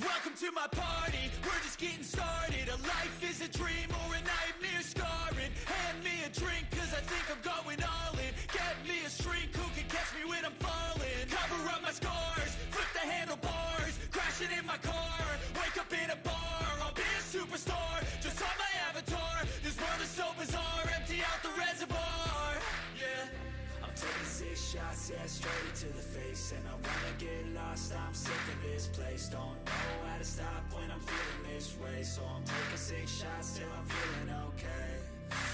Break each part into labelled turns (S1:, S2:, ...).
S1: Welcome to my party, we're just getting started. A life is a dream or a nightmare scarring. Hand me a drink cause I think I'm going all in. Get me a shrink who can catch me when I'm falling. Cover up my scars, flip the handlebars, crashing in my car, wake up in a bar. I'll be a superstar, just on my avatar. This world is so bizarre, empty out the reservoir. Yeah, I'm taking 6 shots, yeah, straight to the face. And I wanna get lost, I'm sick of this place. Don't know how to stop when I'm feeling this way. So I'm taking 6 shots till I'm feeling okay.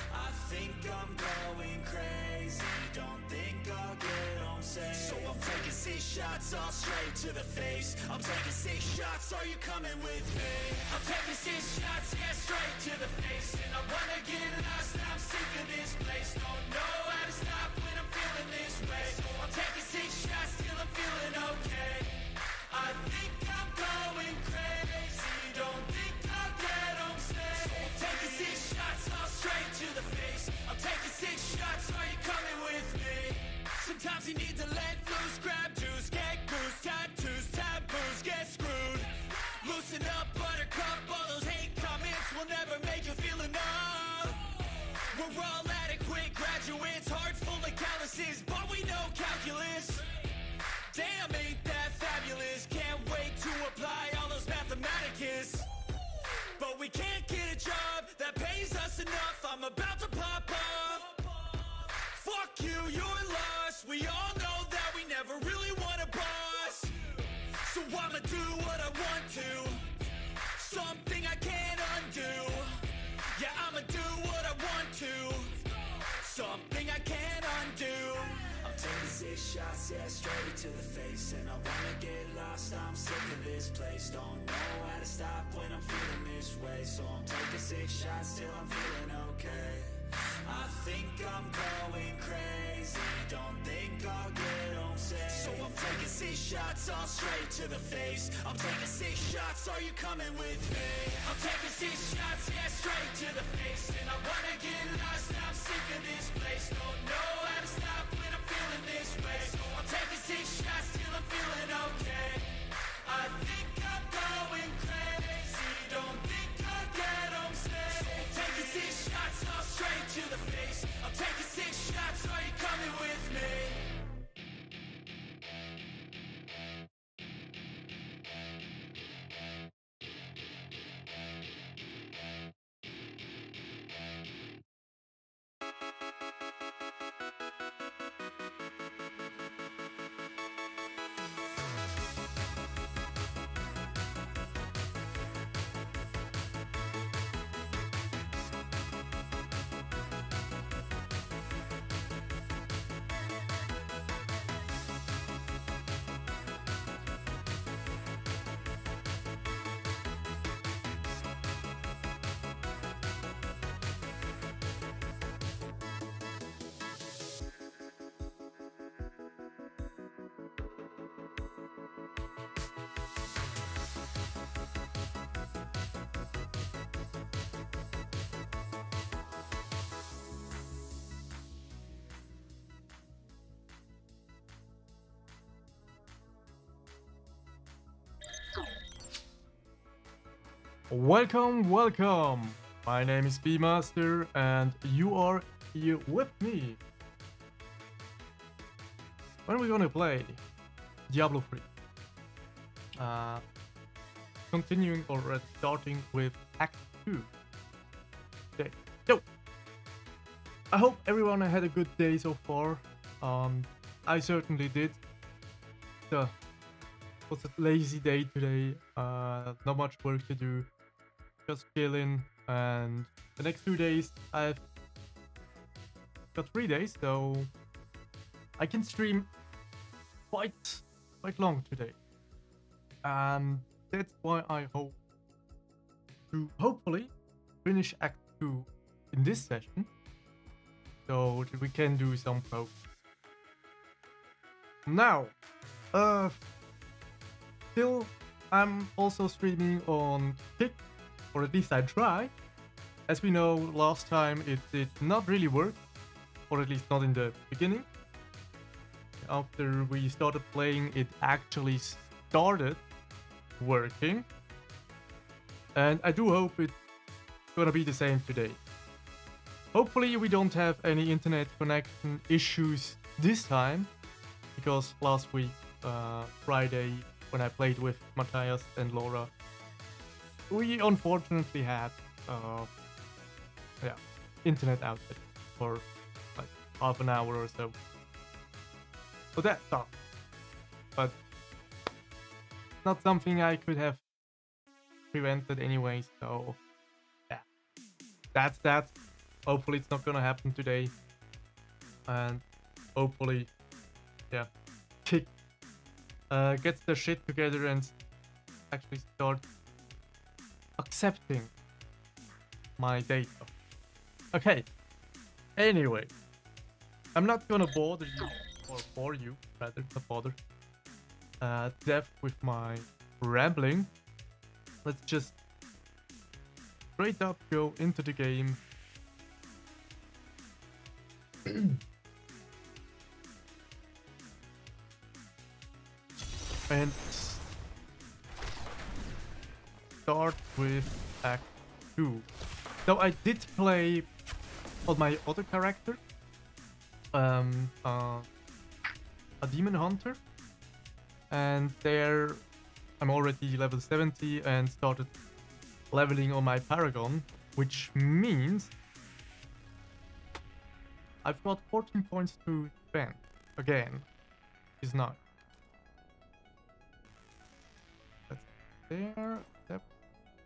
S1: I think I'm going crazy, don't think I'll get home safe. So I'm taking 6 shots all straight to the face. I'm taking 6 shots, are you coming with me? I'm taking 6 shots, yeah, straight to the face. And I wanna get lost, I'm sick of this place. Don't know how to stop when I'm feeling this way. So I'm taking 6 shots till I'm feeling okay. I think I'm going crazy, don't think I'll get home safe. So I'm taking 6 shots all straight to the face. I'm taking 6 shots, are you coming with me? Sometimes you need to let loose, grab juice, get goose, tattoos, taboos, get screwed. Loosen up, buttercup, all those hate comments will never make you feel enough. We're all adequate graduates, hearts full of calluses, but we know calculus. Damn, ain't that fabulous? Can't wait to apply all those mathematicus. But we can't get a job that pays us enough. I'm about to pop off. Fuck you, you're lost. We all know that we never really want a boss. So I'ma do what I want to, something I can't undo. Yeah, I'ma do what I want to, something I can't undo. I'm taking 6 shots, yeah, straight to the face. And I wanna get lost, I'm sick of this place. Don't know how to stop when I'm feeling this way. So I'm taking 6 shots till I'm feeling okay. I think I'm going crazy, don't think I'll get home safe. So I'm taking 6 shots all straight to the face. I'm taking 6 shots, are you coming with me? I'm taking 6 shots, yeah, straight to the face. And I wanna get lost, I'm sick of this place. Don't know how to stop when I'm feeling this way. So I'm taking 6 shots till I'm feeling okay. I think I'm going crazy, don't think I'll get home safe. So I'm taking 6 shots all straight to the face. I'm taking 6 shots, are you coming with me?
S2: Welcome, welcome! My name is BMASTER and you are here with me. When we're gonna play Diablo 3. Uh, Continuing or starting with Act 2. Okay, so I hope everyone had a good day so far. I certainly did. It was a lazy day today. Not much work to do. Just chilling, and the next 2 days I've got 3 days, so I can stream quite long today, and that's why I hope to hopefully finish Act 2 in this session, so that we can do some progress. Now, still I'm also streaming on Kick, or at least I try. As we know, last time it did not really work, or at least not in the beginning. After we started playing, it actually started working. And I do hope it's gonna be the same today. Hopefully we don't have any internet connection issues this time, because last week, Friday, when I played with Matthias and Laura, we unfortunately had internet outage for like half an hour or so. So that sucked. But not something I could have prevented anyway, so yeah. That's that. Hopefully it's not gonna happen today. And hopefully, yeah, Kick gets their shit together and actually start accepting my data. Okay. Anyway, I'm not gonna bother you, or bore you, rather, not bother, death with my rambling. Let's just straight up go into the game. And start with Act 2. So I did play on my other character, a demon hunter, and there I'm already level 70 and started leveling on my paragon, which means I've got 14 points to spend again. Is not. That's there. Yep.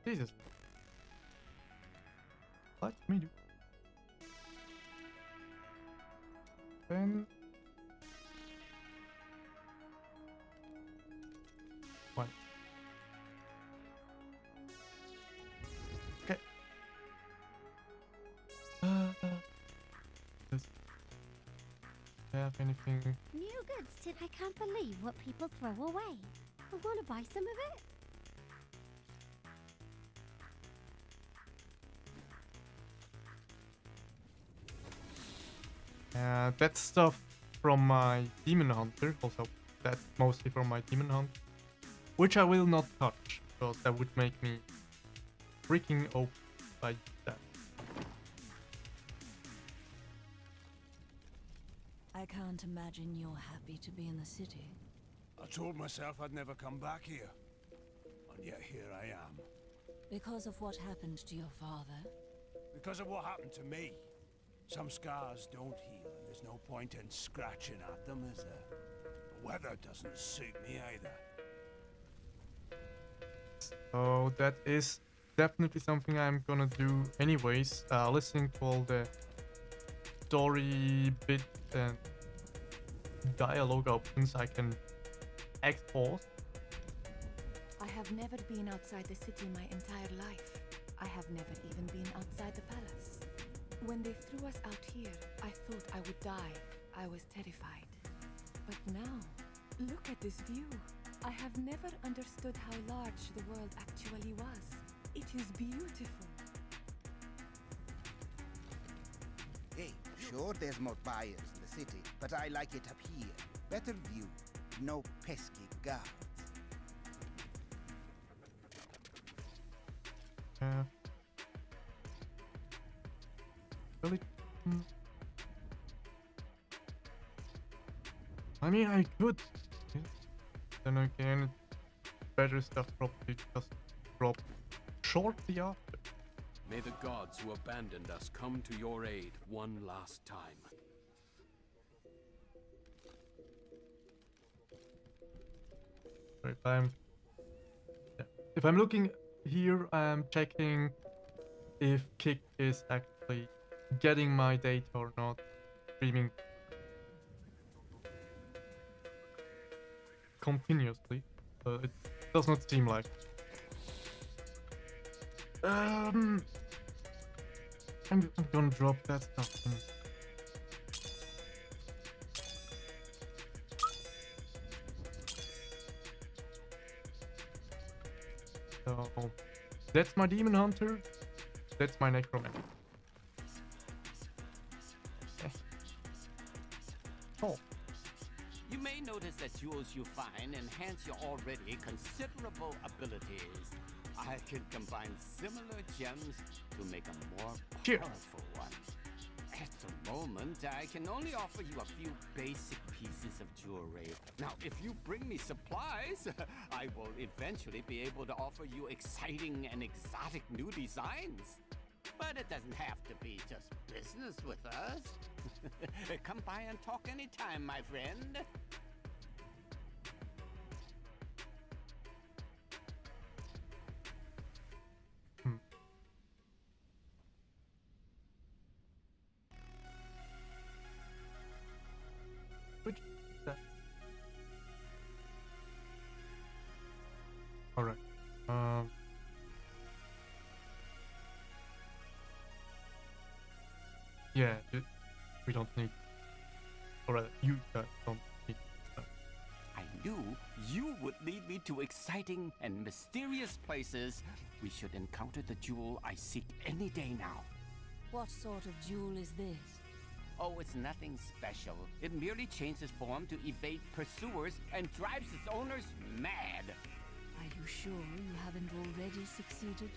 S2: Jesus. Let me do. Then. One. Okay. Does have anything?
S3: New goods, Tim. I can't believe what people throw away. I want to buy some of it.
S2: That's stuff from my demon hunter. Also, that's mostly from my demon hunt, which I will not touch because that would make me freaking OP by that.
S4: I can't imagine you're happy to be in the city.
S5: I told myself I'd never come back here. And yet here I am.
S4: Because of what happened to your father?
S5: Because of what happened to me. Some scars don't heal, and there's no point in scratching at them, is there? The weather doesn't suit me either.
S2: So that is definitely something I'm gonna do anyways. Listening to all the story bit and dialogue options, I can export.
S6: I have never been outside the city my entire life. I have never even been outside the palace. When they threw us out here, I thought I would die. I was terrified. But now, look at this view. I have never understood how large the world actually was. It is beautiful.
S7: Hey, sure there's more buyers in the city, but I like it up here. Better view, no pesky guards.
S2: have really. I mean, I could. Yeah. Then again, better stuff probably just drop shortly after.
S8: May the gods who abandoned us come to your aid one last time.
S2: So if I'm looking here, I'm checking if Kick is actually getting my data or not, streaming continuously. It does not seem like. I'm gonna drop that stuff. So that's my demon hunter. That's my necromancer. Oh.
S9: You may notice that jewels you find enhance your already considerable abilities. I can combine similar gems to make a more powerful one. At the moment, I can only offer you a few basic pieces of jewelry. Now, if you bring me supplies, I will eventually be able to offer you exciting and exotic new designs. But it doesn't have to be just business with us. Come by and talk anytime, my friend.
S2: Which that? All right. Yeah, we don't need. Or rather, you guys don't need.
S9: I knew you would lead me to exciting and mysterious places. We should encounter the jewel I seek any day now.
S4: What sort of jewel is this?
S9: Oh, it's nothing special. It merely changes form to evade pursuers and drives its owners mad.
S4: Are you sure you haven't already succeeded?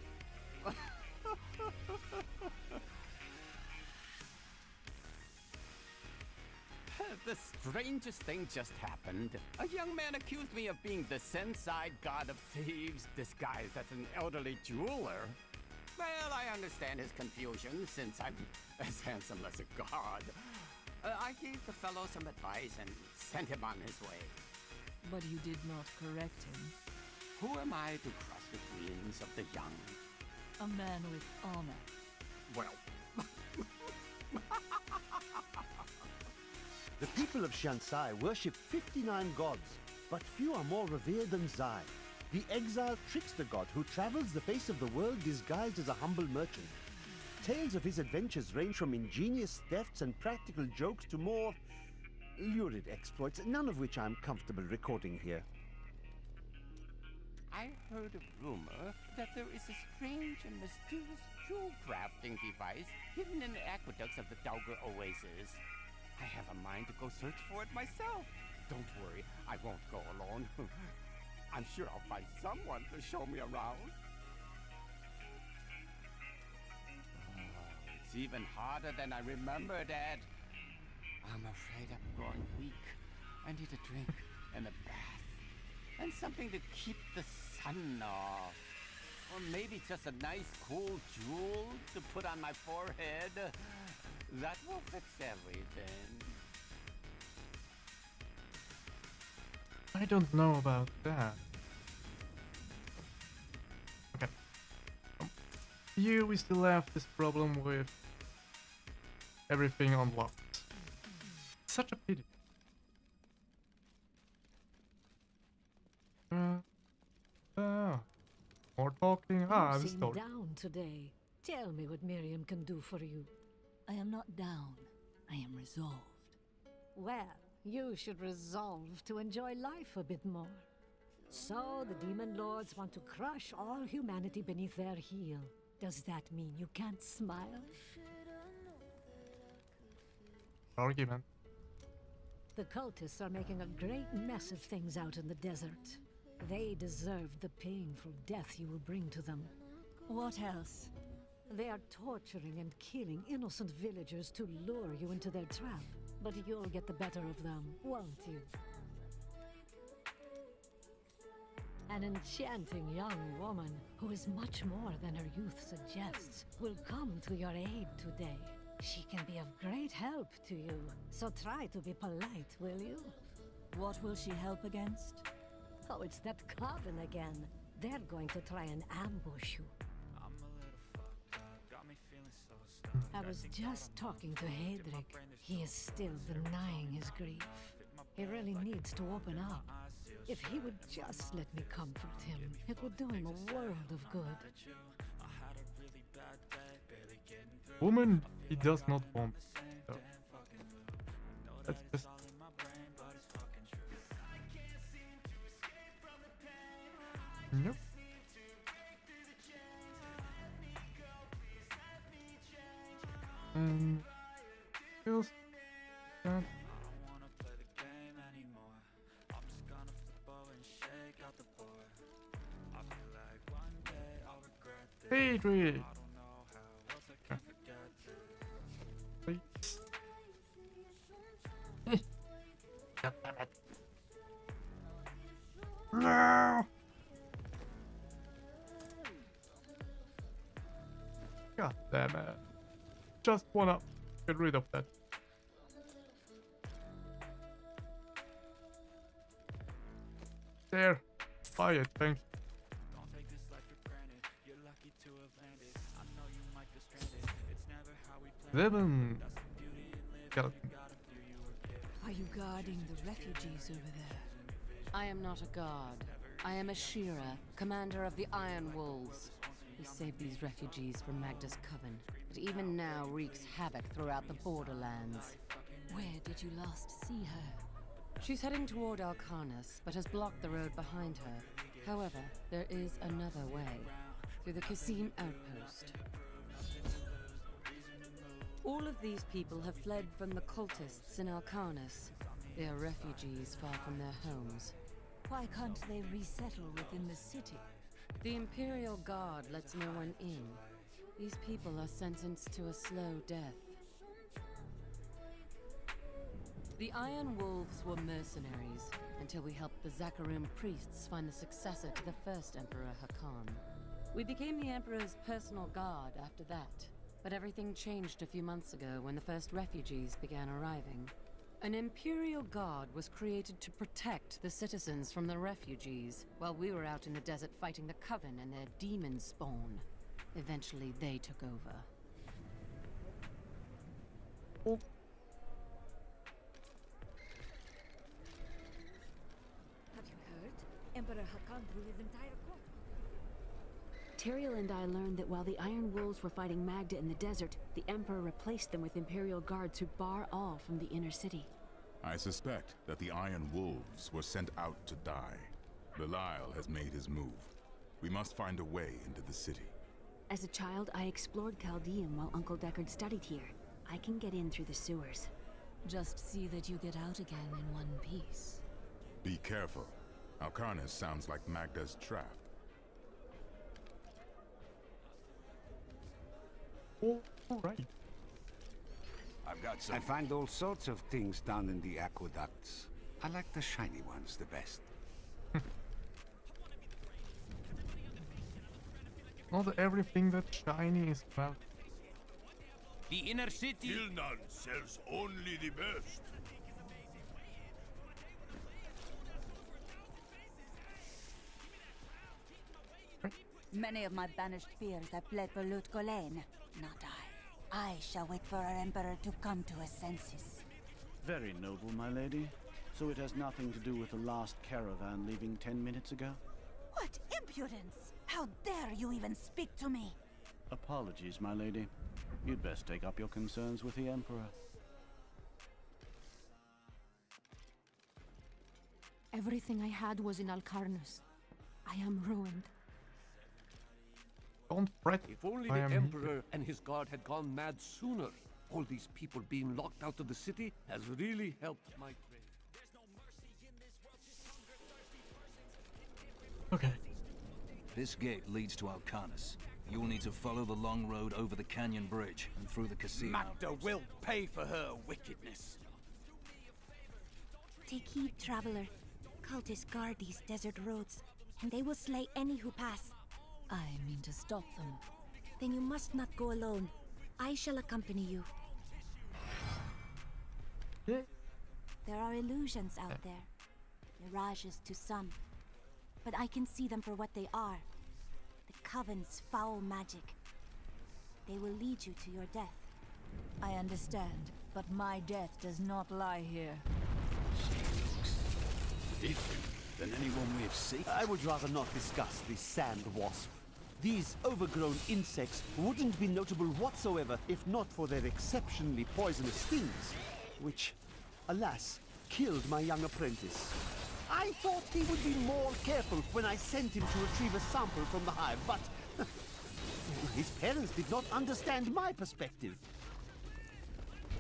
S9: The strangest thing just happened. A young man accused me of being the Senside god of thieves, disguised as an elderly jeweler. Well, I understand his confusion, since I'm as handsome as a god. I gave the fellow some advice and sent him on his way.
S4: But you did not correct him.
S9: Who am I to cross the dreams of the young?
S4: A man with honor.
S9: Well,
S10: The people of Shansai worship 59 gods, but few are more revered than Zai, the exiled trickster god who travels the face of the world disguised as a humble merchant. Tales of his adventures range from ingenious thefts and practical jokes to more lurid exploits, none of which I'm comfortable recording here.
S9: I heard a rumor that there is a strange and mysterious jewel crafting device hidden in the aqueducts of the Daugr Oasis. I have a mind to go search for it myself. Don't worry, I won't go alone. I'm sure I'll find someone to show me around. Oh, it's even harder than I remembered, Dad. I'm afraid I'm growing weak. I need a drink and a bath. And something to keep the sun off. Or maybe just a nice cool jewel to put on my forehead. That will fix everything.
S2: I don't know about that. Okay. Here we still have this problem with everything unlocked. Such a pity. More talking.
S11: You
S2: The
S11: seem
S2: story.
S11: down today. Tell me what Miriam can do for you.
S4: I am not down. I am resolved.
S11: Well, you should resolve to enjoy life a bit more. So the demon lords want to crush all humanity beneath their heel. Does that mean you can't smile?
S2: Argument.
S11: The cultists are making a great mess of things out in the desert. They deserve the painful death you will bring to them. What else? They are torturing and killing innocent villagers to lure you into their trap. But you'll get the better of them, won't you? An enchanting young woman, who is much more than her youth suggests, will come to your aid today. She can be of great help to you, so try to be polite, will you?
S4: What will she help against?
S11: Oh, it's that coven again. They're going to try and ambush you. I was just talking to Hedrick. He is still denying his grief. He really needs to open up. If he would just let me comfort him, it would do him a world of good.
S2: Woman, he does not want. So let's just. Nope. Just that. Pedri. Please. God damn it. No. God damn it. Just wanna get rid of that. There. Buy it, thanks. Seven. Skeleton.
S4: Are you guarding the refugees over there?
S12: I am not a guard. I am a Shira, commander of the Iron Wolves. We saved these refugees from Magda's coven, but even now wreaks havoc throughout the borderlands.
S4: Where did you last see her?
S12: She's heading toward Alcarnus, but has blocked the road behind her. However, there is another way, through the Kasim outpost. All of these people have fled from the cultists in Alcarnus. They are refugees far from their homes.
S4: Why can't they resettle within the city?
S12: The Imperial Guard lets no one in. These people are sentenced to a slow death. The Iron Wolves were mercenaries, until we helped the Zakharum priests find the successor to the first Emperor Hakan. We became the Emperor's personal guard after that. But everything changed a few months ago when the first refugees began arriving. An Imperial Guard was created to protect the citizens from the refugees, while we were out in the desert fighting the Coven and their demon spawn. Eventually, they took over.
S2: Oh.
S11: Have you heard? Emperor Hakan threw his entire court.
S13: Tyrael and I learned that while the Iron Wolves were fighting Magda in the desert, the Emperor replaced them with Imperial guards who bar all from the inner city.
S14: I suspect that the Iron Wolves were sent out to die. Belial has made his move. We must find a way into the city.
S13: As a child, I explored Chaldean while Uncle Deckard studied here. I can get in through the sewers.
S4: Just see that you get out again in one piece.
S14: Be careful. Alcarnus sounds like Magda's trap.
S2: All right.
S5: I've got some.
S15: I find all sorts of things down in the aqueducts. I like the shiny ones the best.
S2: Not everything that's shiny is about.
S5: The inner city. Gilnan sells only the best.
S16: Many of my banished peers have fled for Lut Gholein. Not I. I shall wait for our Emperor to come to his senses.
S17: Very noble, my lady. So it has nothing to do with the last caravan leaving 10 minutes ago?
S16: What impudence! How dare you even speak to me?
S17: Apologies, my lady. You'd best take up your concerns with the Emperor.
S13: Everything I had was in Alcarnus. I am ruined.
S2: Don't fret.
S18: If only the Emperor and his guard had gone mad sooner. All these people being locked out of the city has really helped my trade.
S2: Okay.
S19: This gate leads to Alcarnus. You'll need to follow the long road over the canyon bridge and through the casino.
S5: Magda will pay for her wickedness.
S3: Take heed, traveler. Cultists guard these desert roads, and they will slay any who pass.
S4: I mean to stop them.
S3: Then you must not go alone. I shall accompany you. There are illusions out there. Mirages to some. But I can see them for what they are. The Coven's foul magic. They will lead you to your death.
S4: I understand, but my death does not lie here.
S10: Different than anyone we've seen. I would rather not discuss the sand wasp. These overgrown insects wouldn't be notable whatsoever if not for their exceptionally poisonous stings, which, alas, killed my young apprentice. I thought he would be more careful when I sent him to retrieve a sample from the hive, but his parents did not understand my perspective.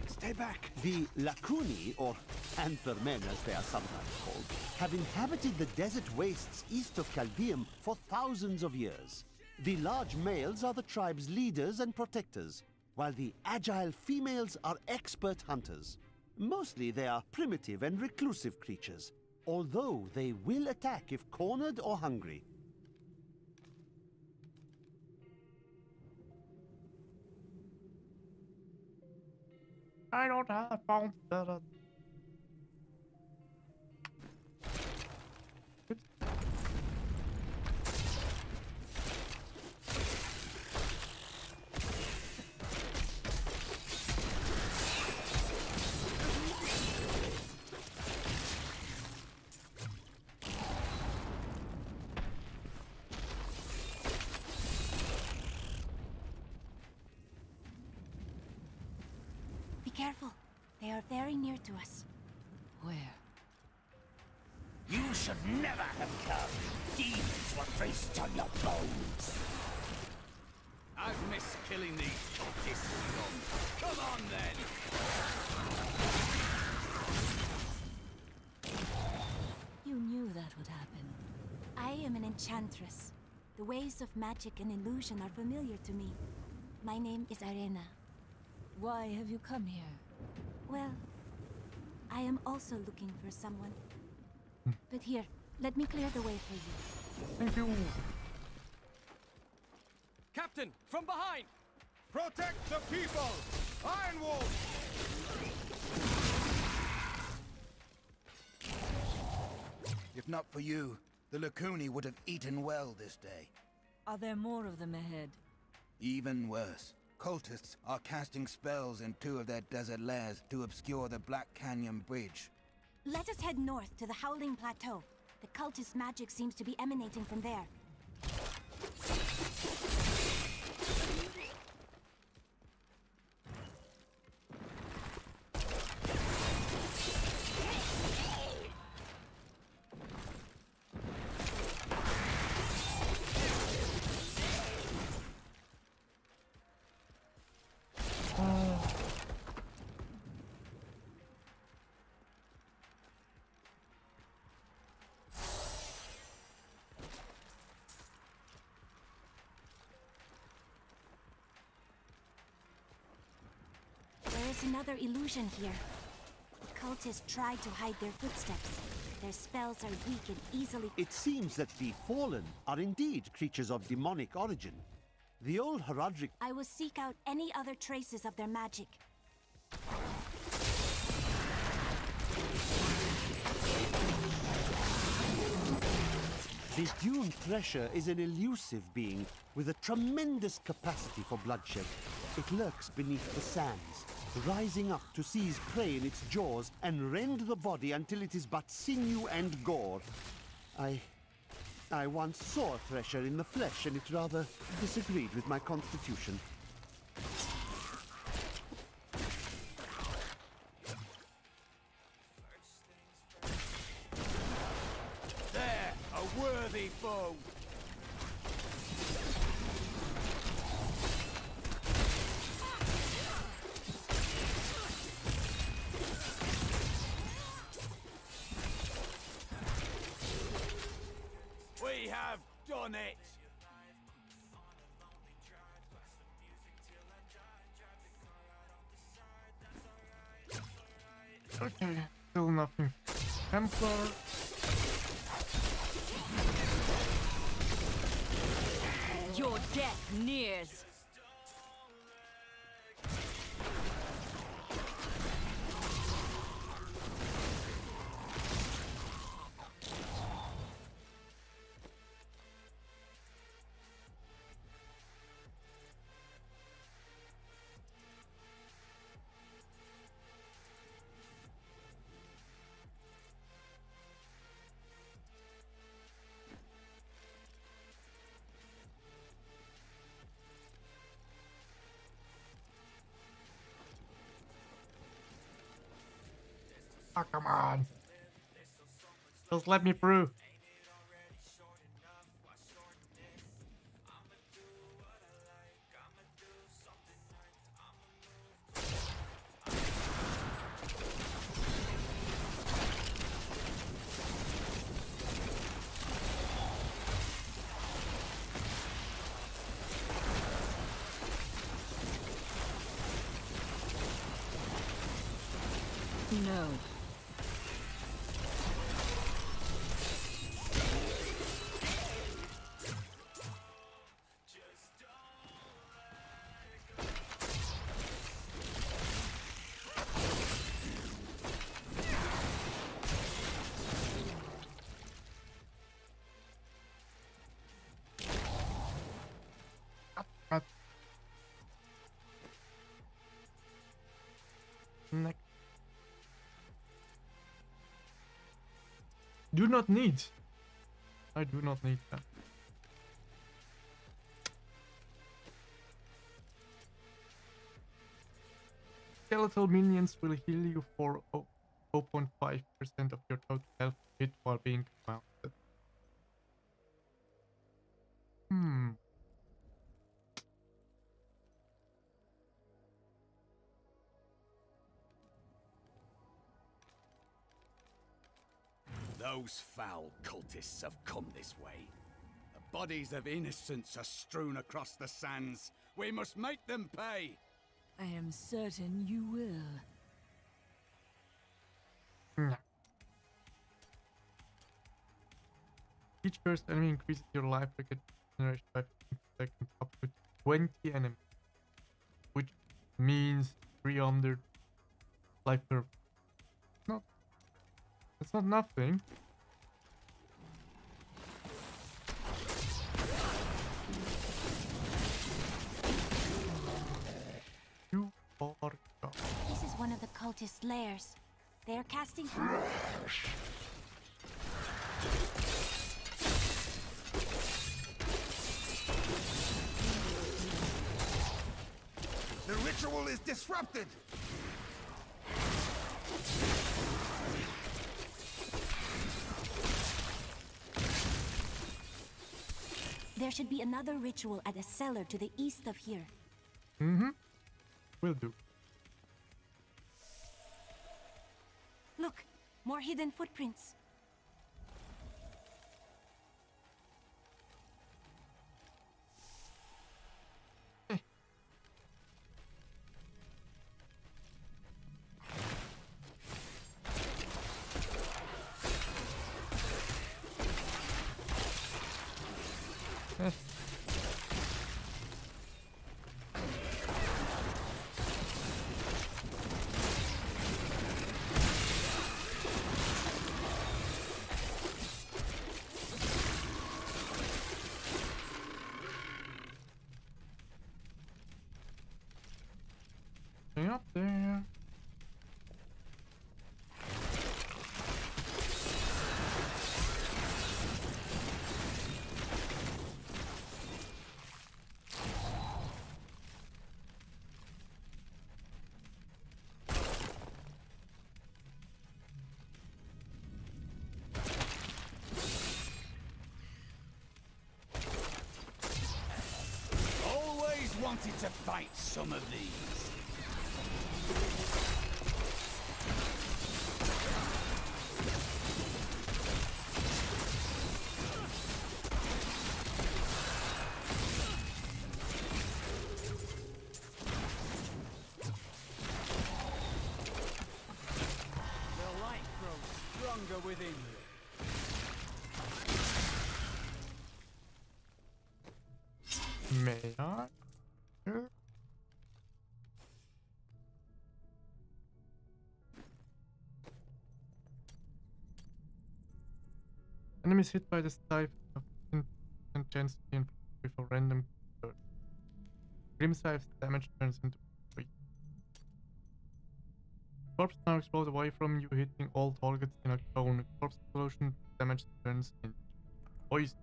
S10: Stay back. The Lacuni, or Panther Men as they are sometimes called, have inhabited the desert wastes east of Caldeum for thousands of years. The large males are the tribe's leaders and protectors, while the agile females are expert hunters. Mostly they are primitive and reclusive creatures, although they will attack if cornered or hungry.
S2: I don't have monster.
S3: Be careful. They are very near to us.
S4: Where?
S5: You should never have come. Demons were traced on your bones. I've missed killing these cultists. Come on, then.
S4: You knew that would happen.
S3: I am an enchantress. The ways of magic and illusion are familiar to me. My name is Arena.
S4: Why have you come here?
S3: Well, I am also looking for someone. But here, let me clear the way for you.
S2: Thank you.
S18: Captain, from behind!
S5: Protect the people! Iron Wolf! If not for you, the Lacuni would have eaten well this day.
S4: Are there more of them ahead?
S7: Even worse. Cultists are casting spells in 2 of their desert lairs to obscure the Black Canyon Bridge.
S3: Let us head north to the Howling Plateau. The cultist magic seems to be emanating from there. Another illusion here. The cultists tried to hide their footsteps. Their spells are weak and easily...
S10: It seems that the Fallen are indeed creatures of demonic origin. The old Herodric...
S3: I will seek out any other traces of their magic.
S10: The Dune Thresher is an elusive being with a tremendous capacity for bloodshed. It lurks beneath the sands, rising up to seize prey in its jaws and rend the body until it is but sinew and gore. I once saw a Thresher in the flesh, and it rather disagreed with my constitution.
S5: There, a worthy foe. We have done it!
S2: Okay, still nothing. Templar.
S13: Your death nears.
S2: Oh, come on. Just let me through.
S4: No.
S2: Next. Do not need. I do not need that. Skeletal minions will heal you for 0.5% of your total health hit while being mounted.
S5: Those foul cultists have come this way. The bodies of innocents are strewn across the sands. We must make them pay.
S4: I am certain you will.
S2: No. Each cursed enemy increases your life regeneration by 15 seconds up to 20 enemies, which means 300 life per. Not. It's not nothing. You are God.
S3: This is one of the cultist lairs. They are casting.
S7: The ritual is disrupted!
S3: There should be another ritual at a cellar to the east of here.
S2: Mm-hmm. Will do.
S3: Look, more hidden footprints.
S2: Up there.
S5: Always wanted to fight some of these. within you.
S2: May I? Sure. Enemies hit by this type of chance to be inflicted with a random curse. Grimscythe's damage turns into 3. Corpse now explodes away from you, hitting all targets in a cone. Corpse explosion damage turns into poison.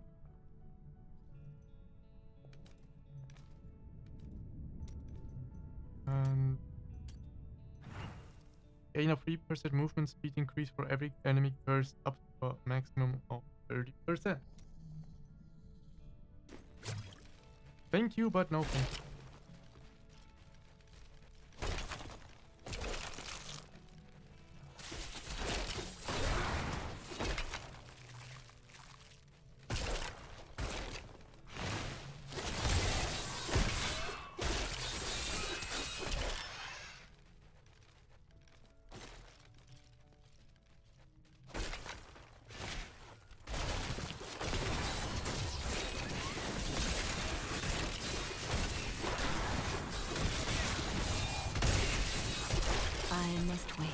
S2: And gain a 3% movement speed increase for every enemy cursed up to a maximum of 30%. Thank you, but no thank you.
S3: I must wait.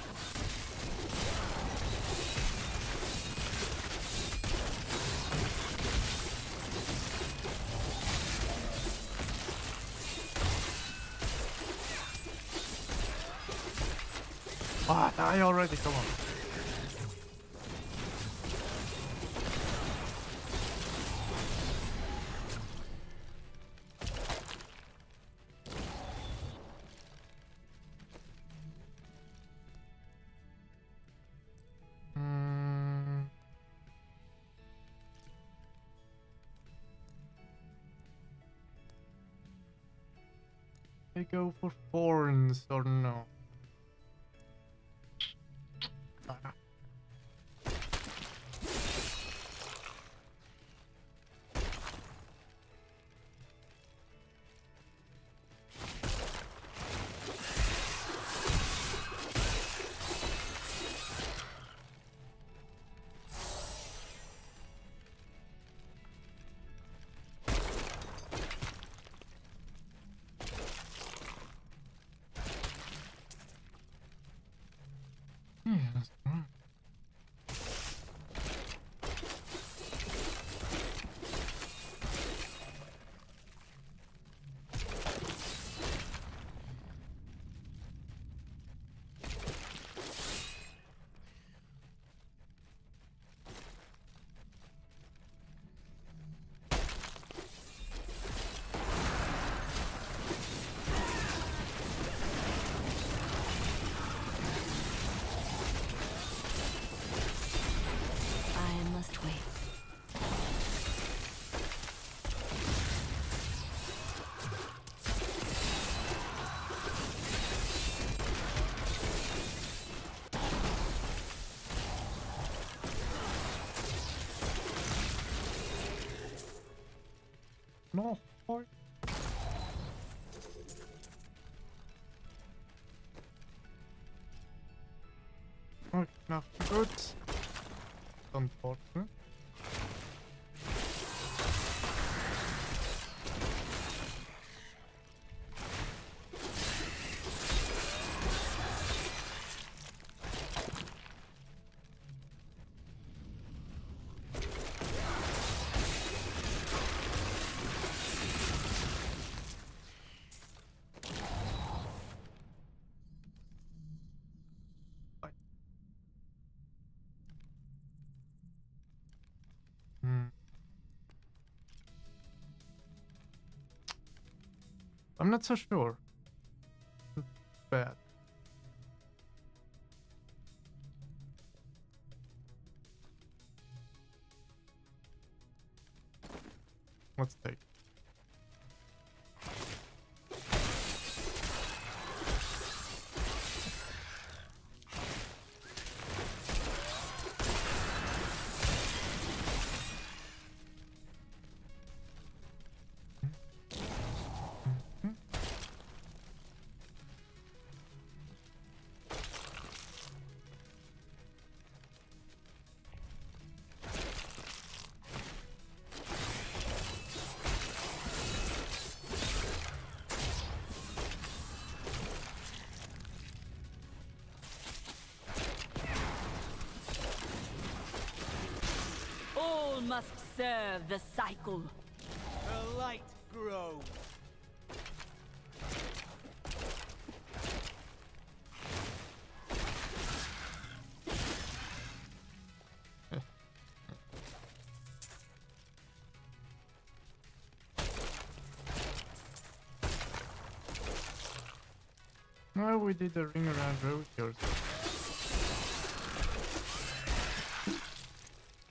S2: Ah, die already, come on. I go for thorns or no? Ah. Yeah, that's fine.
S3: I must wait.
S2: No, boy. Okay, enough good. Unfortunate. I'm not so sure. It's bad. Let's take.
S13: must serve the cycle.
S5: The light grows.
S2: No, we did the ring around roses.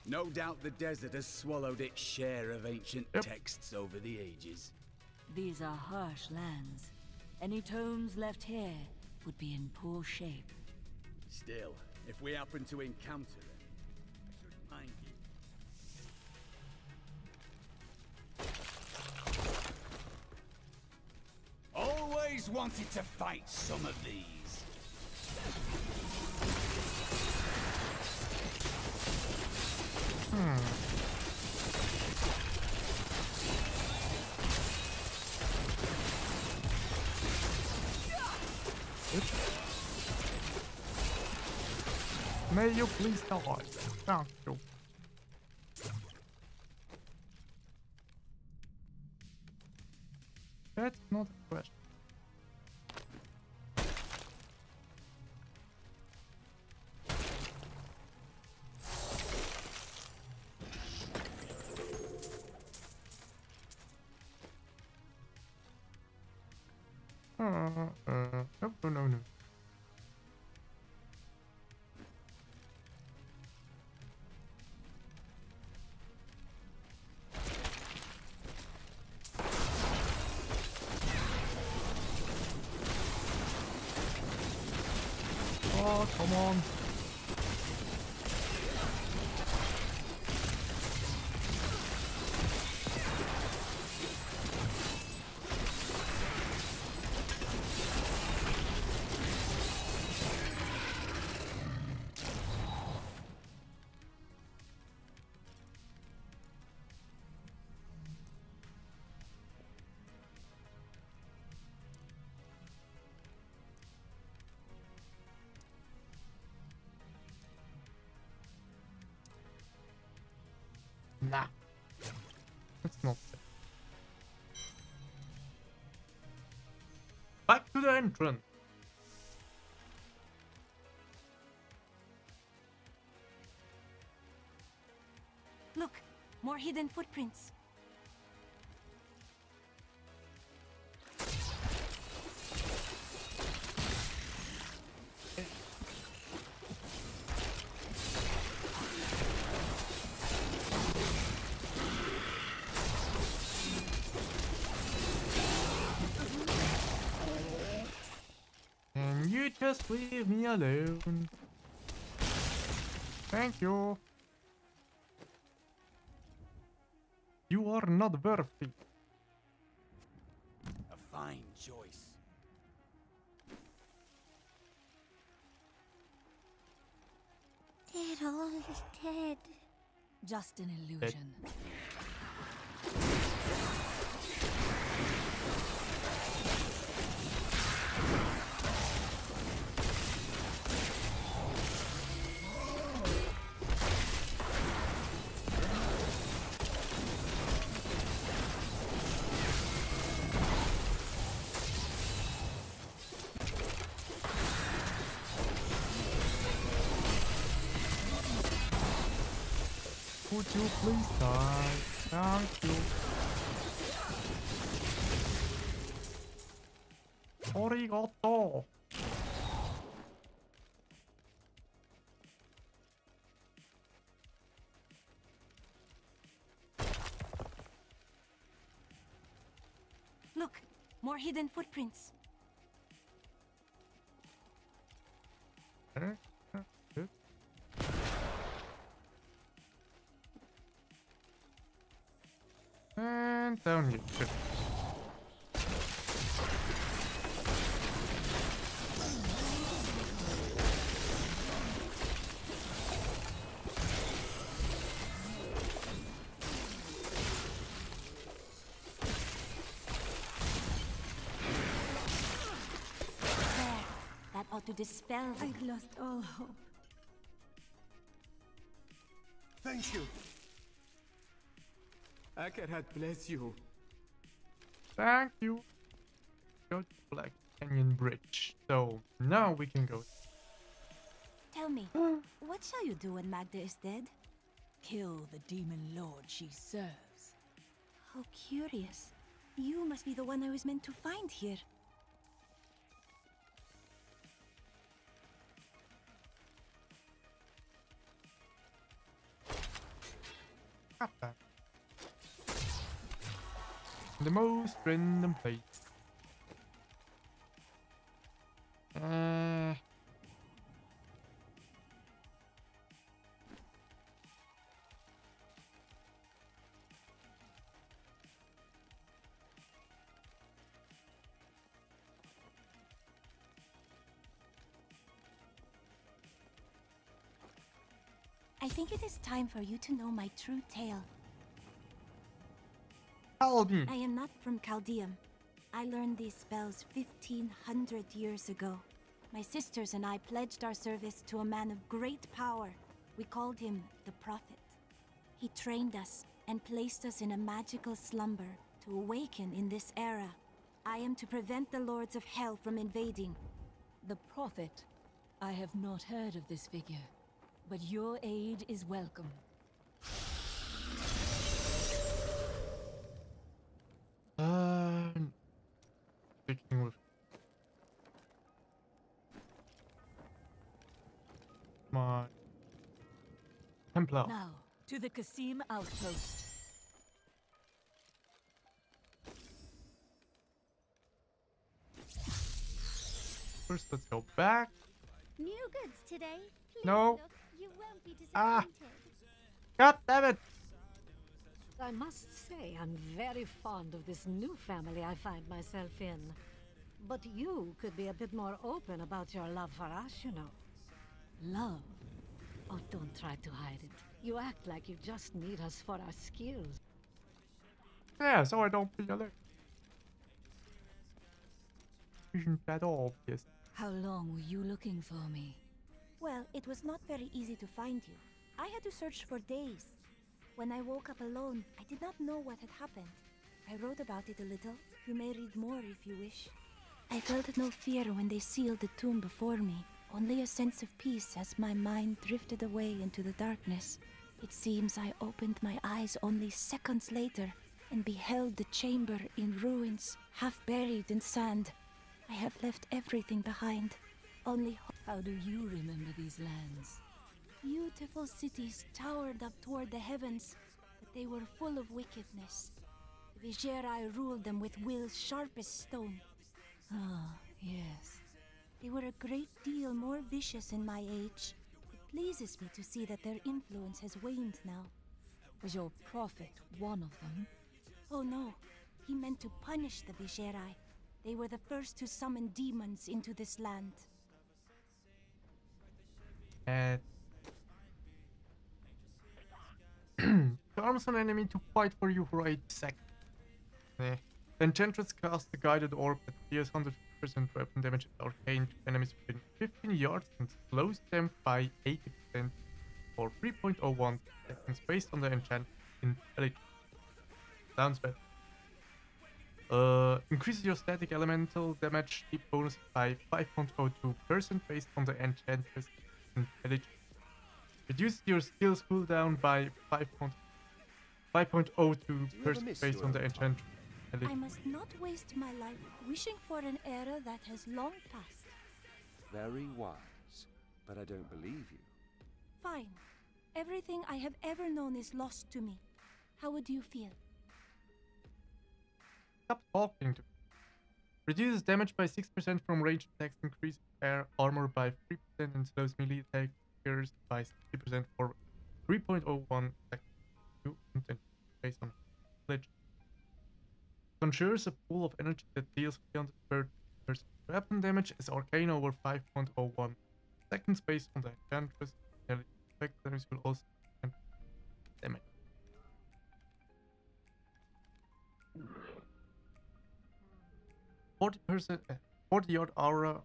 S5: No doubt the desert has swallowed its share of ancient texts over the ages.
S4: These are harsh lands. Any tomes left here would be in poor shape.
S5: Still, if we happen to encounter it, I should mind you. Always wanted to fight some of these.
S2: May you please die? Thank you. That's not a question. No. Oh, come on. Nah. It's not safe. Back to the entrance.
S3: Look, more hidden footprints.
S2: Can you just leave me alone? Thank you. You are not worthy.
S5: A fine choice.
S3: They're all dead.
S4: Just an illusion.
S2: Would you please die? Thank you. Arigato.
S3: Look, more hidden footprints.
S2: And down you go.
S3: There, that ought to dispel them.
S4: I've lost all hope.
S10: Thank you.
S1: Akarat bless you.
S2: Thank you. Go to Black Canyon Bridge. So now we can go.
S3: Tell me, what shall you do when Magda is dead?
S4: Kill the demon lord she serves.
S3: How curious. You must be the one I was meant to find here.
S2: The most random place.
S3: I think it is time for you to know my true tale.
S2: Tell me.
S3: I am not from Chaldeum. I learned these spells 1500 years ago. My sisters and I pledged our service to a man of great power. We called him the Prophet. He trained us and placed us in a magical slumber to awaken in this era. I am to prevent the lords of hell from invading.
S4: The Prophet? I have not heard of this figure, but your aid is welcome.
S2: Sticking with my Templar.
S4: Now, to the Qasim outpost.
S2: First, let's go back.
S20: New goods today. Please
S2: No.
S20: look. You won't be disappointed.
S2: God damn it!
S11: I must say, I'm very fond of this new family I find myself in. But you could be a bit more open about your love for us, you know. Love? Oh, don't try to hide it. You act like you just need us for our skills.
S2: Yeah, so I don't feel it. Isn't that obvious?
S4: How long were you looking for me?
S3: Well, it was not very easy to find you. I had to search for days. When I woke up alone, I did not know what had happened. I wrote about it a little. You may read more if you wish. I felt no fear when they sealed the tomb before me, only a sense of peace as my mind drifted away into the darkness. It seems I opened my eyes only seconds later and beheld the chamber in ruins, half buried in sand. I have left everything behind. Only
S4: how do you remember these lands?
S3: Beautiful cities towered up toward the heavens, but they were full of wickedness. The Vigerai ruled them with will's sharpest stone.
S4: Ah, yes.
S3: They were a great deal more vicious in my age. It pleases me to see that their influence has waned now.
S4: Was your prophet one of them?
S3: Oh no, he meant to punish the Vigerai. They were the first to summon demons into this land.
S2: Charms an enemy to fight for you for 8 seconds. The Enchantress casts a guided orb that deals 100% weapon damage at arcane to enemies within 15 yards and slows them by 80% for 3.01 seconds based on the enchant intelligence. Sounds better. Increases your static elemental damage bonus by 5.02% based on the Enchantress intelligence. Reduces your skills cooldown by 5.02% based on the Enchantress.
S3: I must not waste my life wishing for an era that has long passed.
S8: Very wise, but I don't believe you.
S3: Fine. Everything I have ever known is lost to me. How would you feel?
S2: Stop talking to me. Reduces damage by 6% from ranged attacks, increases air armor by 3%, and slows melee attackers by 60% for 3.01 seconds based on legend. Conjures a pool of energy that deals 300% weapon damage as arcane over 5.01 seconds based on the Enchantress. Effect damage will also damage. Forty 40-yard aura,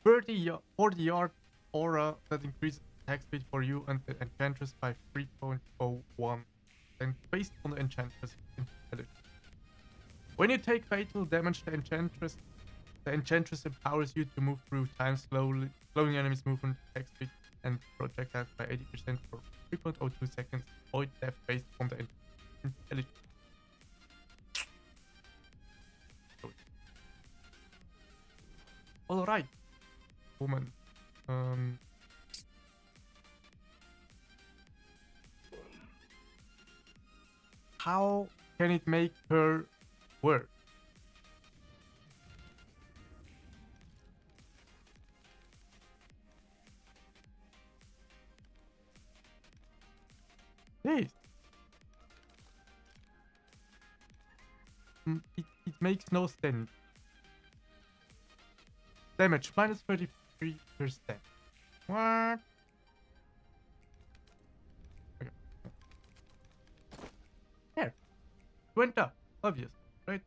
S2: 40-yard aura that increases attack speed for you and the Enchantress by 3.01, and based on the Enchantress intelligence. When you take fatal damage, the Enchantress empowers you to move through time slowly, slowing enemies' movement, attack speed, and projectiles by 80% for 3.02 seconds. Avoid death based on the intelligence. All right, woman. How can it make her work? This. It makes no sense. Damage minus 33%. What? Okay. There. Went up. Obvious, right?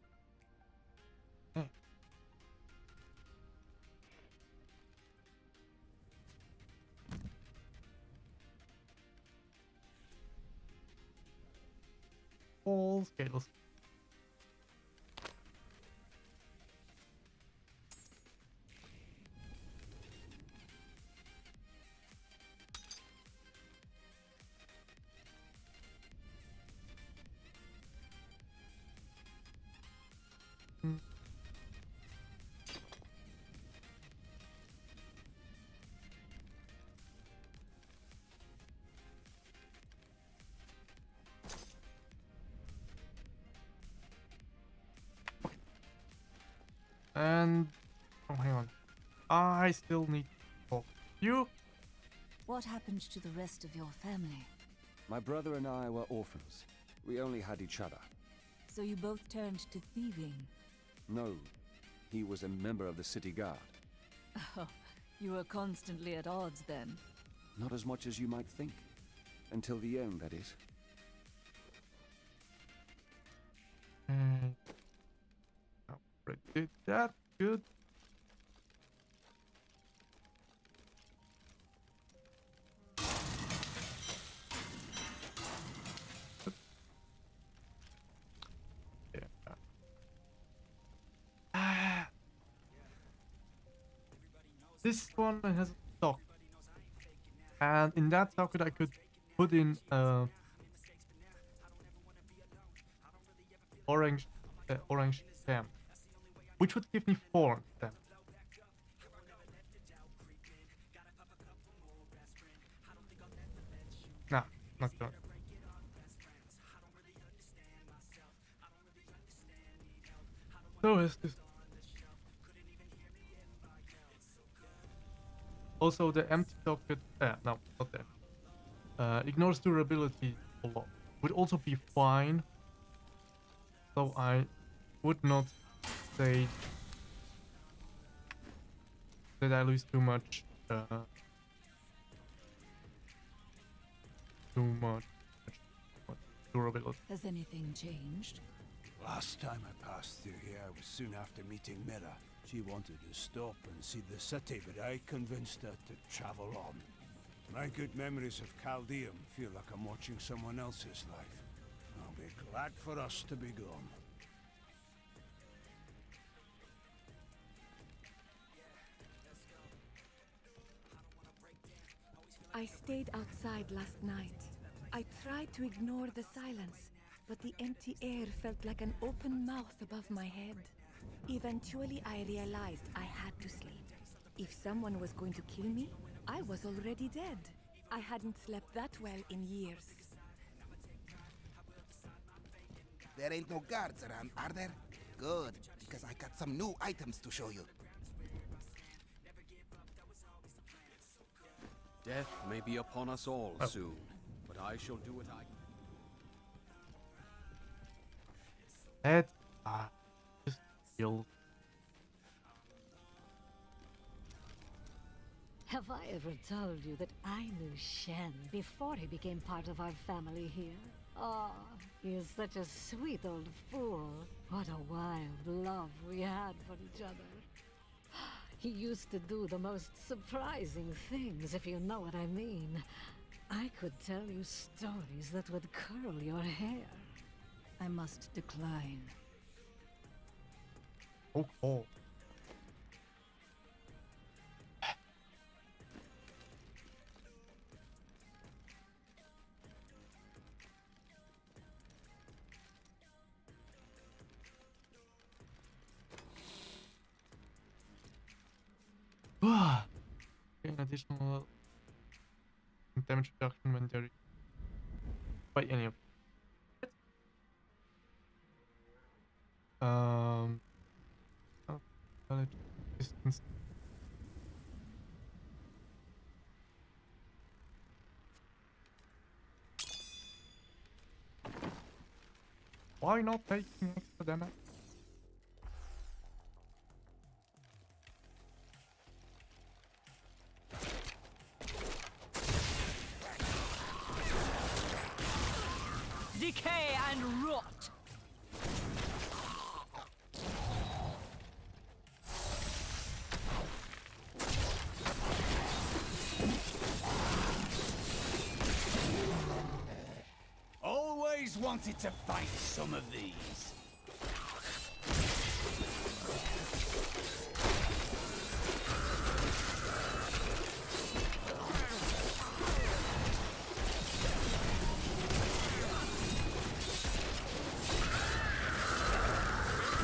S2: Yeah. All scales. And oh, hang on. I still need to talk to you.
S3: What happened to the rest of your family?
S21: My brother and I were orphans. We only had each other.
S3: So you both turned to thieving?
S21: No, he was a member of the city guard.
S4: Oh, you were constantly at odds then.
S21: Not as much as you might think. Until the end, that is.
S2: Did that good. This one has a socket, and in that socket I could put in orange stem, which would give me 4 stem. Nah, not good. So is this. Also, the empty socket, no, not there. Ignores durability a lot. Would also be fine. So I would not say that I lose too much durability.
S6: Has anything changed?
S5: Last time I passed through here was soon after meeting Mira. She wanted to stop and see the city, but I convinced her to travel on. My good memories of Chaldeum feel like I'm watching someone else's life. I'll be glad for us to be gone.
S6: I stayed outside last night. I tried to ignore the silence, but the empty air felt like an open mouth above my head. Eventually, I realized I had to sleep. If someone was going to kill me, I was already dead. I hadn't slept that well in years.
S7: There ain't no guards around, are there? Good, because I got some new items to show you.
S8: Death may be upon us all soon, but I shall do what I can.
S2: That just killed.
S11: Have I ever told you that I knew Shen before he became part of our family here? Oh, he is such a sweet old fool. What a wild love we had for each other. He used to do the most surprising things, if you know what I mean. I could tell you stories that would curl your hair. I must decline.
S2: Oh. An additional damage reduction when they're by any of it. Oh, distance. Why not taking extra damage?
S11: Decay and rot!
S5: Always wanted to fight some of these.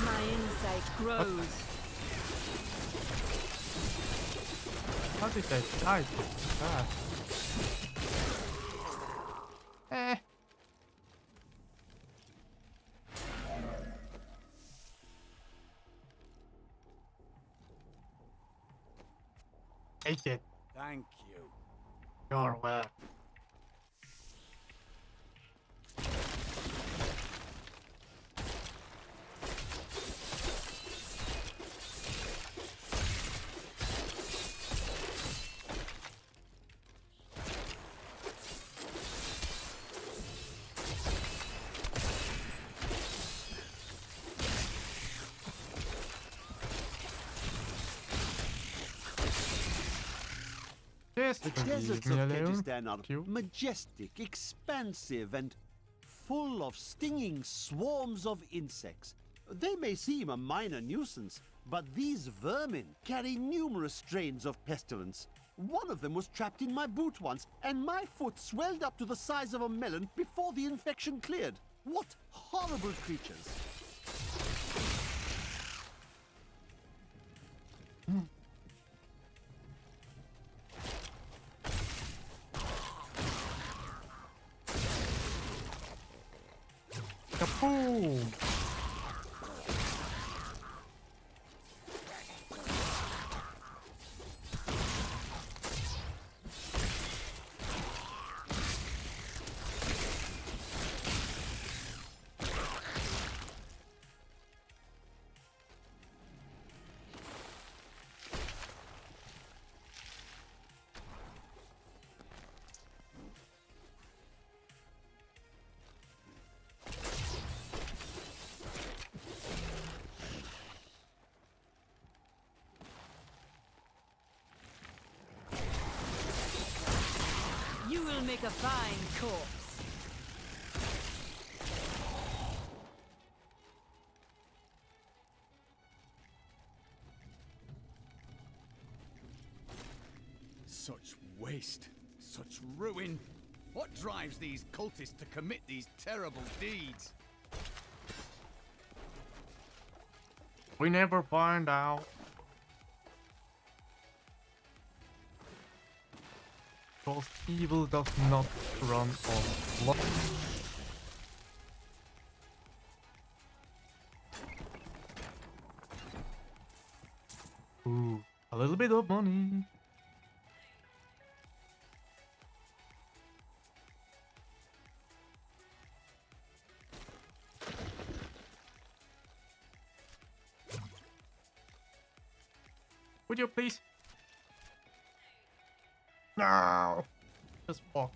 S11: My insight grows.
S2: How did they die so fast? Take it.
S5: Thank you.
S2: You're welcome.
S10: The deserts of Kyrgyzstan are majestic, expansive, and full of stinging swarms of insects. They may seem a minor nuisance, but these vermin carry numerous strains of pestilence. One of them was trapped in my boot once, and my foot swelled up to the size of a melon before the infection cleared. What horrible creatures!
S2: Kaboom!
S11: You will make a fine corpse.
S5: Such waste, such ruin. What drives these cultists to commit these terrible deeds?
S2: We never find out. Because evil does not run on blood. Ooh, a little bit of money. Would you please? No! Just walk.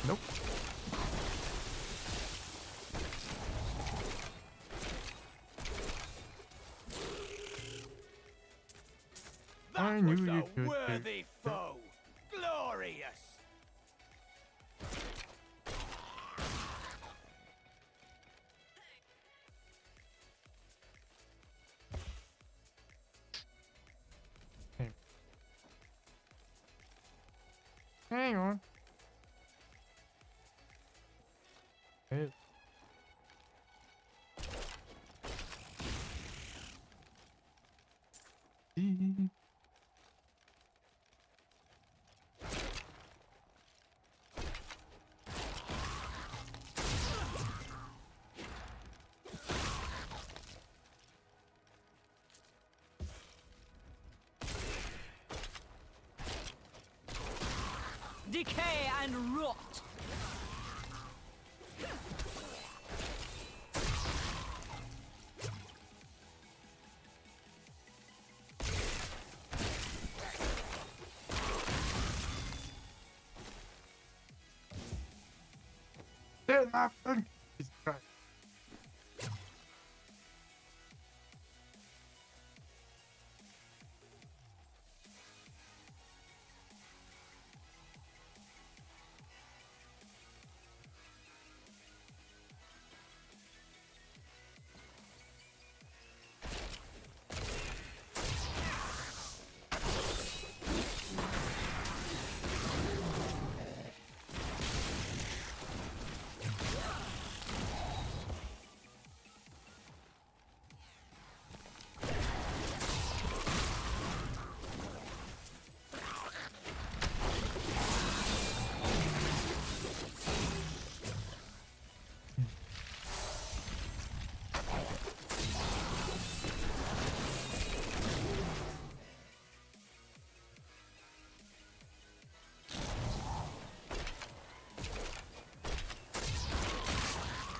S2: Nope. I knew you could.
S5: Worthy foe! Glorious!
S2: Okay. Hang on. Hey.
S4: Decay and rot!
S2: Still nothing. Jesus Christ.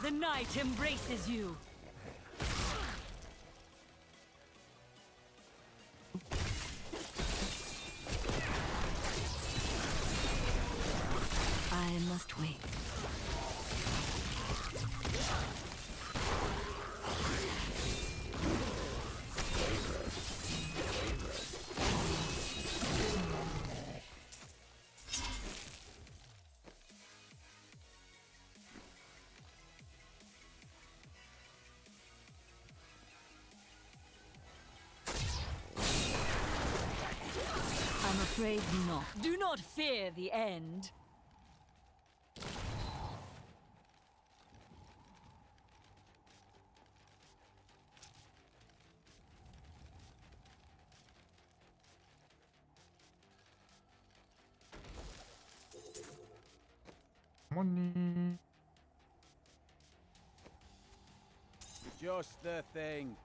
S4: The night embraces you.
S13: I must wait.
S4: I'm afraid not. Do not fear the end.
S2: Money.
S5: Just the thing.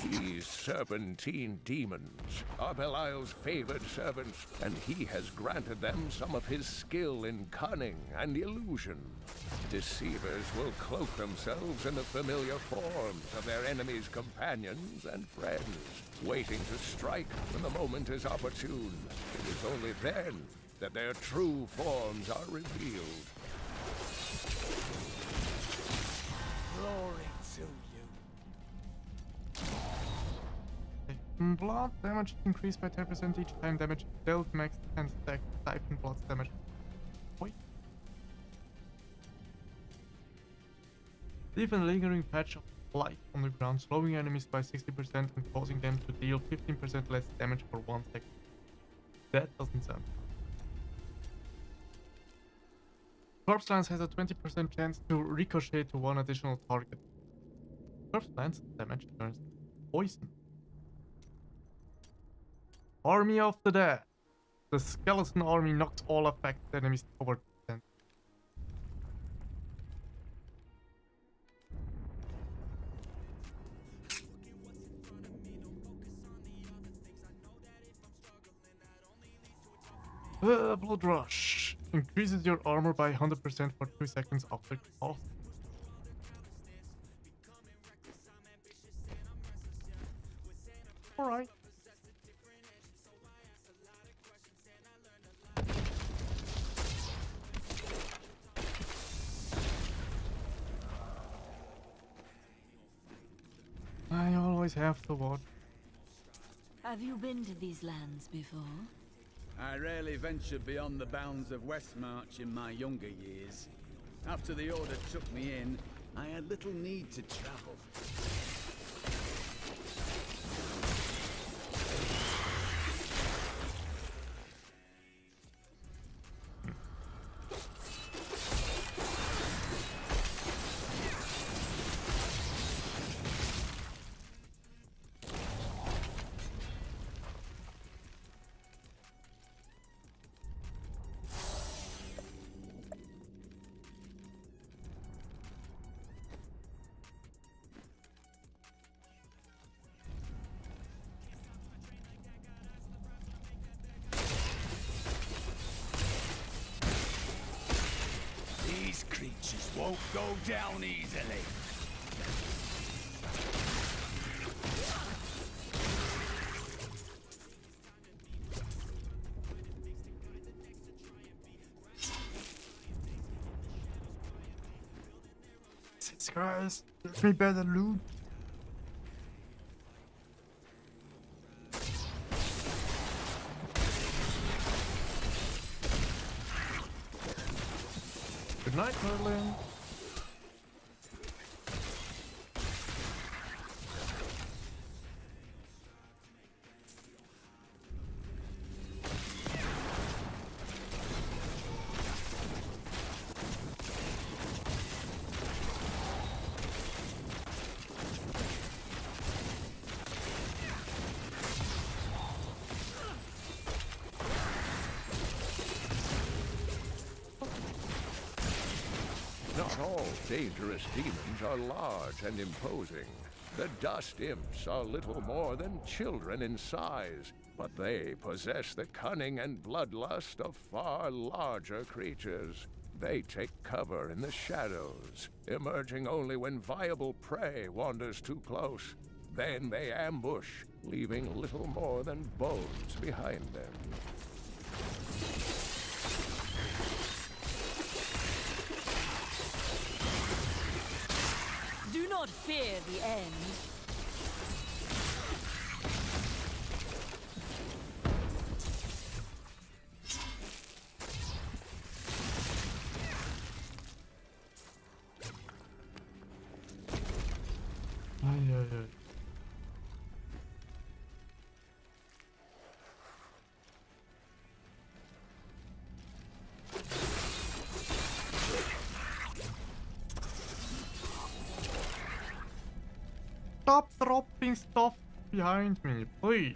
S18: These serpentine demons are Belial's favored servants, and he has granted them some of his skill in cunning and illusion. Deceivers will cloak themselves in the familiar forms of their enemies' companions and friends, waiting to strike when the moment is opportune. It is only then that their true forms are revealed.
S5: Glory to you.
S2: Blood damage increased by 10% each time damage dealt max 10 stack Siphon Blood's damage. Wait. Leave a lingering patch of light on the ground, slowing enemies by 60% and causing them to deal 15% less damage for 1 second. That doesn't sound fun. Corpse Lance has a 20% chance to ricochet to one additional target. Corpse Lance damage turns poison. Army of the Dead. The skeleton army knocks all affected enemies over 10. Blood Rush increases your armor by 100% for 2 seconds after cast. Alright. I always have to watch.
S4: Have you been to these lands before?
S5: I rarely ventured beyond the bounds of Westmarch in my younger years. After the Order took me in, I had little need to travel. These creatures won't go down easily.
S2: Jesus Christ, give me better loot. Good night, Merlin.
S18: Not all dangerous demons are large and imposing. The dust imps are little more than children in size, but they possess the cunning and bloodlust of far larger creatures. They take cover in the shadows, emerging only when viable prey wanders too close. Then they ambush, leaving little more than bones behind them.
S4: Do not fear the end.
S2: Ay, ay, ay. Stop dropping stuff behind me, please.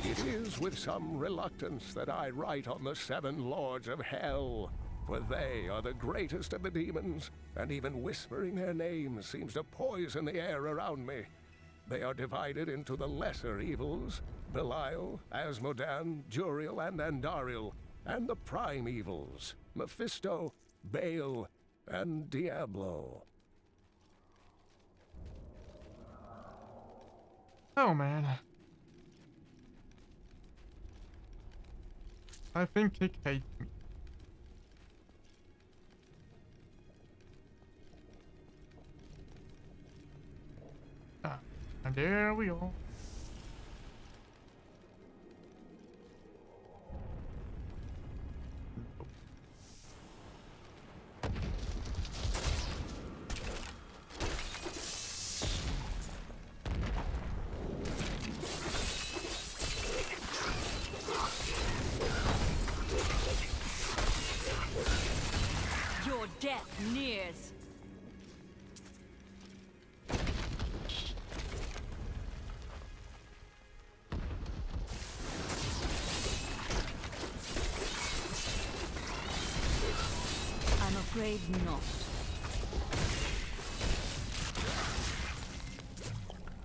S18: It is with some reluctance that I write on the 7 Lords of Hell, for they are the greatest of the demons, and even whispering their names seems to poison the air around me. They are divided into the lesser evils, Belial, Asmodan, Juriel, and Andariel, and the prime evils, Mephisto, Baal, and Diablo.
S2: Oh man. I think Kick hates me. Ah, and there we are.
S4: Your death nears. I'm afraid not.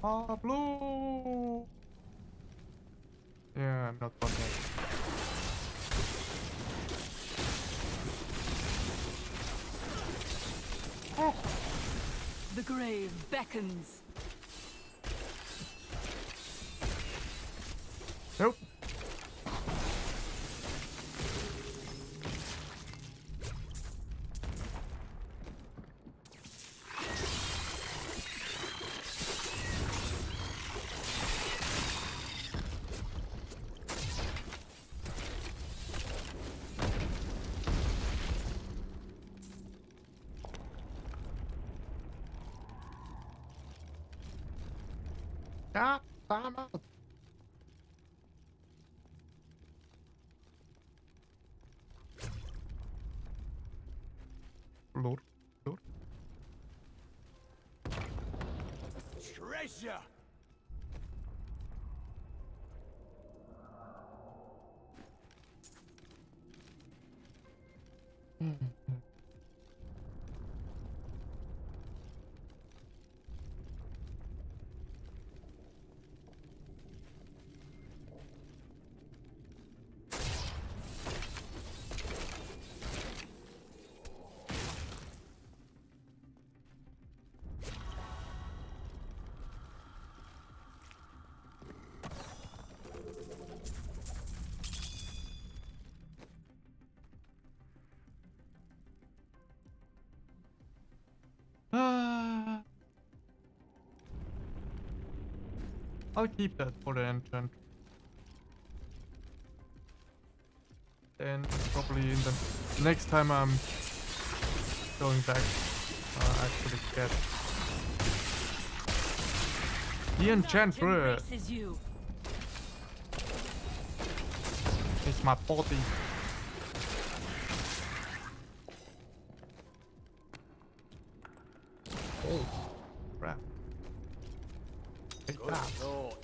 S2: Pablo! Yeah, I'm not on that.
S4: Oh. The grave beckons.
S2: Nope. God damn it. Lord. Lord.
S5: Treasure!
S2: I'll keep that for the enchant. And probably in the next time I'm going back, actually get the enchantress. It's my body. Oh, crap. Take
S5: Good
S2: that.
S5: thought.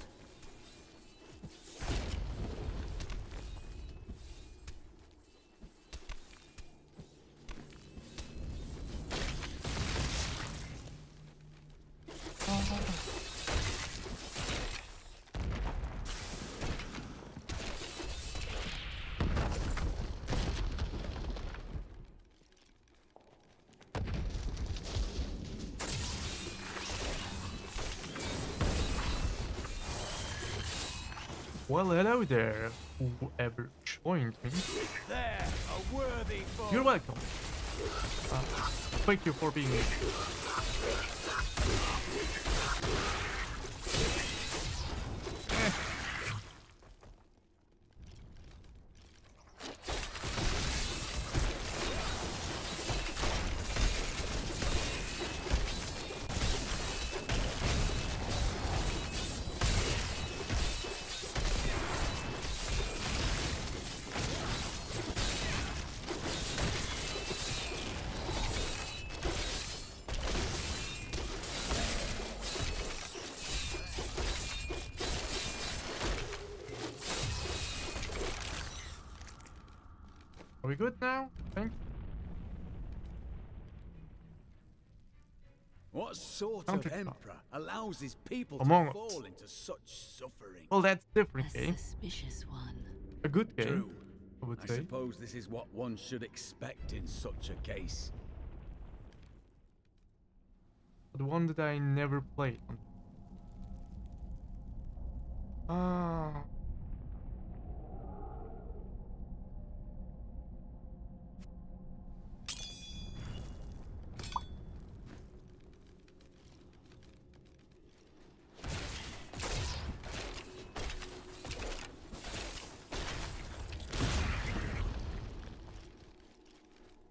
S2: Well, hello there, whoever joined me.
S5: There, a worthy foe.
S2: You're welcome. Thank you for being here. Are we good now? I think.
S5: What sort
S2: Counter
S5: of emperor allows his people
S2: Among
S5: to
S2: Us.
S5: fall into such suffering?
S2: Well, that's different
S13: A
S2: game.
S13: suspicious one.
S2: A good game,
S5: True.
S2: I would
S5: I
S2: say.
S5: suppose this is what one should expect in such a case.
S2: But one that I never played. Ah.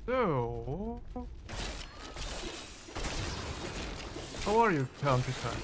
S2: So, how are you, countryside?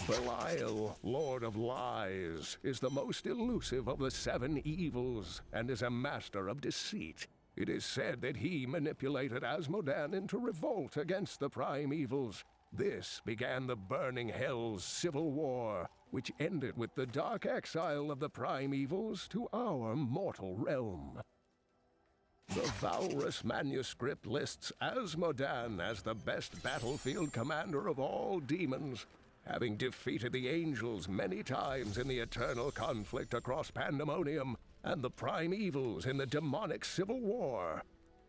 S18: Belial, Lord of Lies, is the most elusive of the 7 evils and is a master of deceit. It is said that he manipulated Asmodan into revolt against the prime evils. This began the Burning Hell's civil war, which ended with the dark exile of the prime evils to our mortal realm. The Valrus manuscript lists Asmodan as the best battlefield commander of all demons, having defeated the angels many times in the eternal conflict across Pandemonium and the prime evils in the demonic civil war.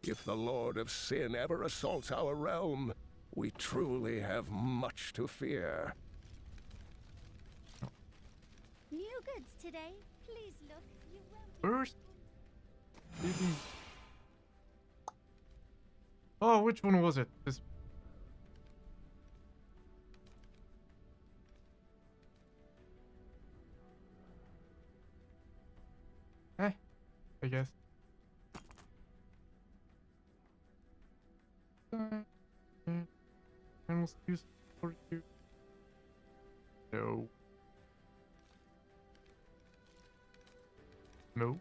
S18: If the Lord of Sin ever assaults our realm, we truly have much to fear.
S20: New goods today. Please look. You won't.
S2: First, oh, which one was it? This. I guess. Almost use for you. No. No.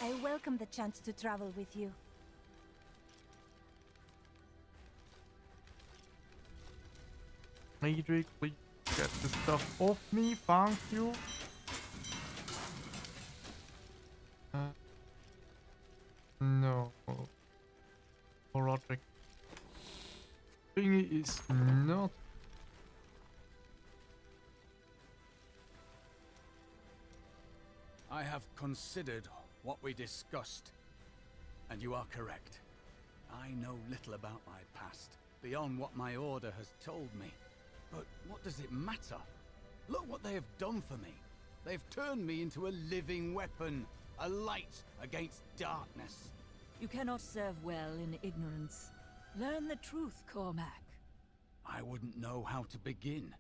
S3: I welcome the chance to travel with you.
S2: Madric, please get the stuff off me, thank you. No. Roderick. Thingy is not.
S5: I have considered what we discussed, and you are correct. I know little about my past, beyond what my order has told me. But what does it matter? Look what they have done for me. They've turned me into a living weapon, a light against darkness.
S4: You cannot serve well in ignorance. Learn the truth, Cormac.
S5: I wouldn't know how to begin.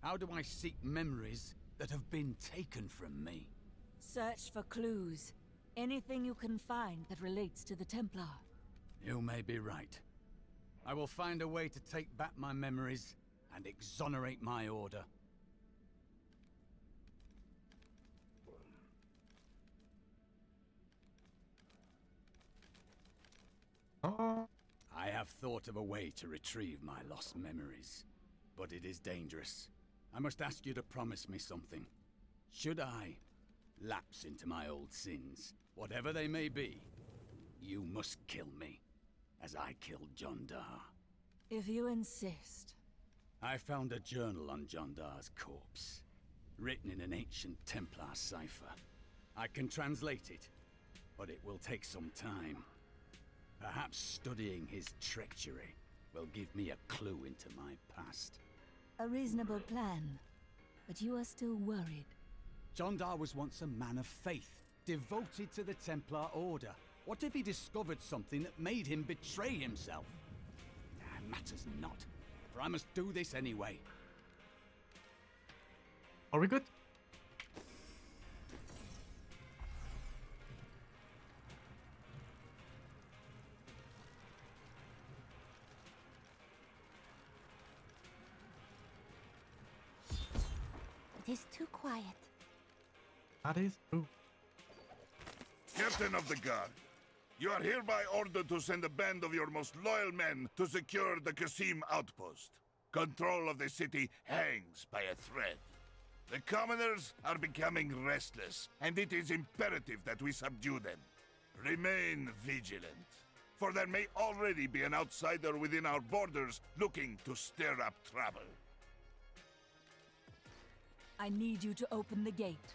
S5: How do I seek memories that have been taken from me?
S4: Search for clues. Anything you can find that relates to the Templar.
S5: You may be right. I will find a way to take back my memories and exonerate my order. I have thought of a way to retrieve my lost memories, but it is dangerous. I must ask you to promise me something. Should I lapse into my old sins, whatever they may be, you must kill me, as I killed Jondar.
S4: If you insist.
S5: I found a journal on Jondar's corpse, written in an ancient Templar cipher. I can translate it, but it will take some time. Perhaps studying his treachery will give me a clue into my past.
S4: A reasonable plan, but you are still worried.
S5: Jondar was once a man of faith, devoted to the Templar Order. What if he discovered something that made him betray himself? It matters not, for I must do this anyway.
S2: Are we good?
S3: It is too quiet.
S2: That is true.
S9: Captain of the Guard, you are hereby ordered to send a band of your most loyal men to secure the Qasim outpost. Control of the city hangs by a thread. The commoners are becoming restless, and it is imperative that we subdue them. Remain vigilant, for there may already be an outsider within our borders looking to stir up trouble.
S4: I need you to open the gate.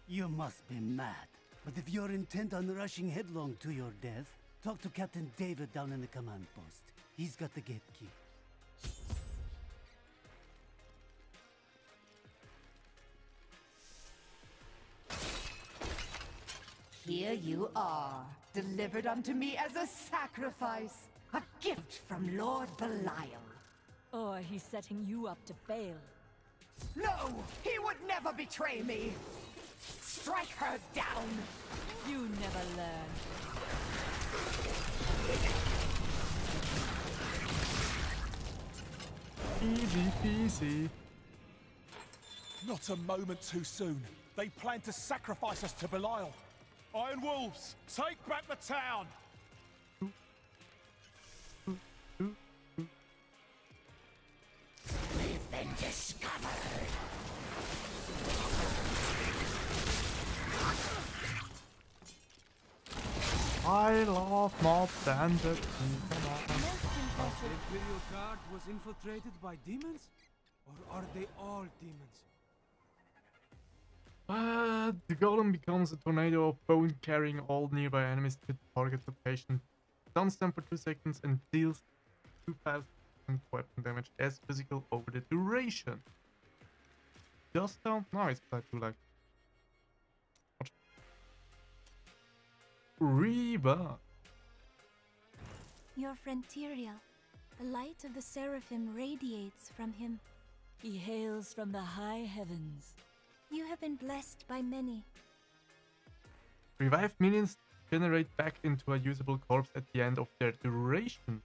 S22: You must be mad. But if you're intent on rushing headlong to your death, talk to Captain David down in the command post. He's got the gate key.
S23: Here you are, delivered unto me as a sacrifice. A gift from Lord Belial.
S4: Or he's setting you up to fail.
S23: No! He would never betray me! Strike her down!
S4: You never learn.
S2: Easy peasy.
S24: Not a moment too soon. They plan to sacrifice us to Belial. Iron Wolves, take back the town!
S23: We've been discovered!
S2: I love mob standard.
S25: The Imperial Guard was infiltrated by demons? Or are they all demons?
S2: The golem becomes a tornado of bone, carrying all nearby enemies to the target location. Stuns them for 2 seconds and deals 2000 weapon damage as physical over the duration. Does sound nice, but I do like it. Reba.
S3: Your friend Tyrael. The light of the Seraphim radiates from him.
S4: He hails from the high heavens.
S3: You have been blessed by many.
S2: Revived minions generate back into a usable corpse at the end of their duration.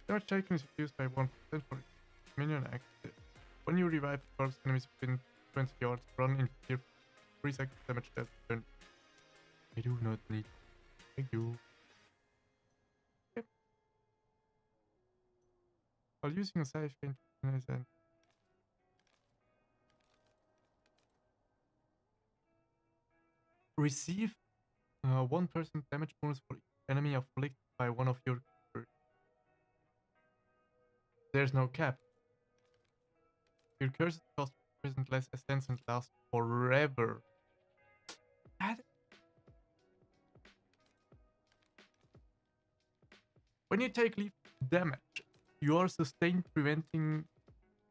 S2: Damage taken is reduced by 1% for each minion active. When you revive a corpse, enemies within 20 yards run in fear 3 seconds damage death turn. I do not need. Thank you. Yep. While using a save gain and receive 1% damage bonus for each enemy afflicted by one of your creatures. There's no cap. Your curses cost 1% less essence and last forever. That... When you take leaf damage, you are sustained, preventing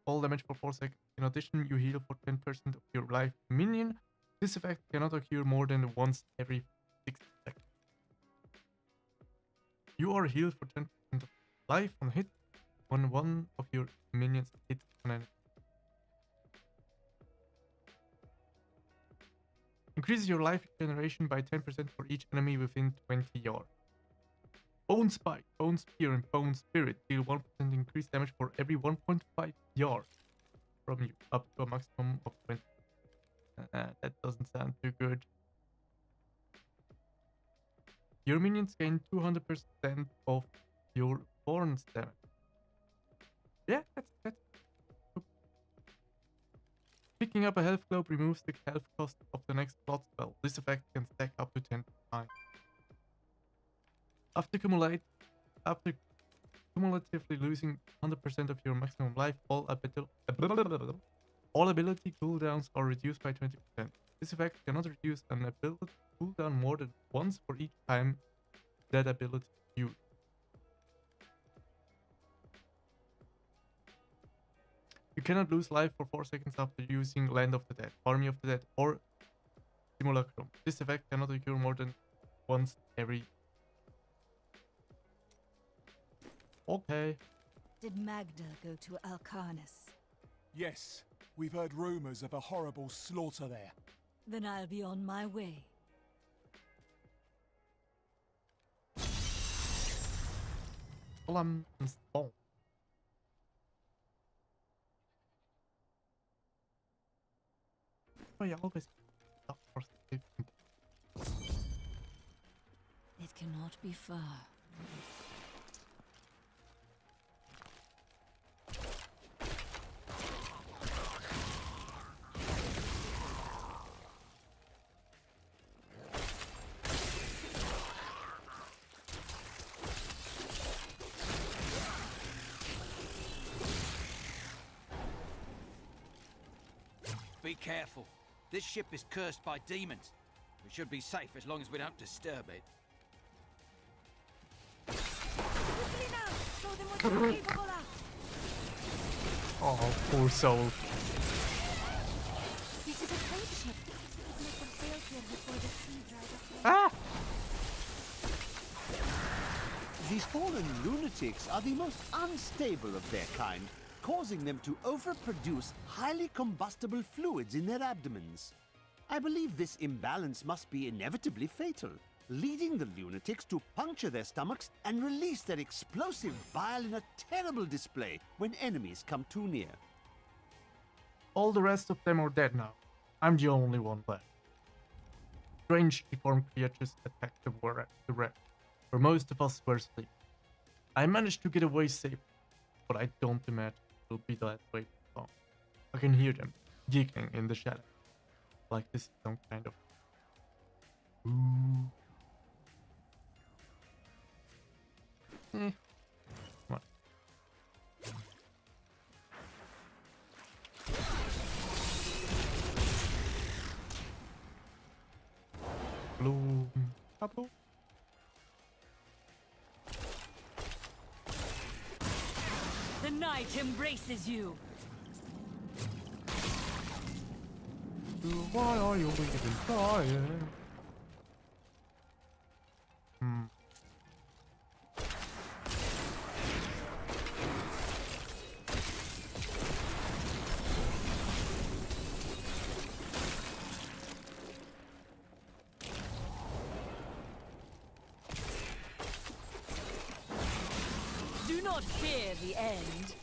S2: all damage for 4 seconds. In addition, you heal for 10% of your life minion. This effect cannot occur more than once every 60 seconds. You are healed for 10% of life on hit when one of your minions hits an enemy. Increases your life regeneration by 10% for each enemy within 20 yards. Bone Spike, Bone Spear, and Bone Spirit deal 1% increased damage for every 1.5 yards from you, up to a maximum of 20. That doesn't sound too good. Your minions gain 200% of your Thorns damage. Yeah, that's good. Picking up a health globe removes the health cost of the next slot spell. This effect can stack up to 10 times. After cumulatively losing 100% of your maximum life, all ability cooldowns are reduced by 20%. This effect cannot reduce an ability cooldown more than once for each time that ability is used. You cannot lose life for 4 seconds after using Land of the Dead, Army of the Dead, or Simulacrum. This effect cannot occur more than once every... Okay.
S4: Did Magda go to Alcarnus?
S24: Yes, we've heard rumors of a horrible slaughter there.
S4: Then I'll be on my way.
S2: Oh. I always stop for safe?
S4: It cannot be far.
S5: Be careful. This ship is cursed by demons. We should be safe as long as we don't disturb it.
S3: Quickly now! Show them what you're capable of!
S2: Oh, poor soul.
S3: This is a trade ship. It must have sailed here before the sea dried up.
S2: Ah!
S10: These fallen lunatics are the most unstable of their kind, causing them to overproduce highly combustible fluids in their abdomens. I believe this imbalance must be inevitably fatal, leading the lunatics to puncture their stomachs and release their explosive bile in a terrible display when enemies come too near.
S2: All the rest of them are dead now. I'm the only one left. Strange deformed creatures attacked the wreck, where most of us were sleeping. I managed to get away safe, but I don't imagine it will be that way for long. I can hear them giggling in the shadow, like this is some kind of... Ooh. Come on. Bloom. Diablo.
S4: The night embraces you.
S2: Why are you even trying?
S4: Do not fear the end.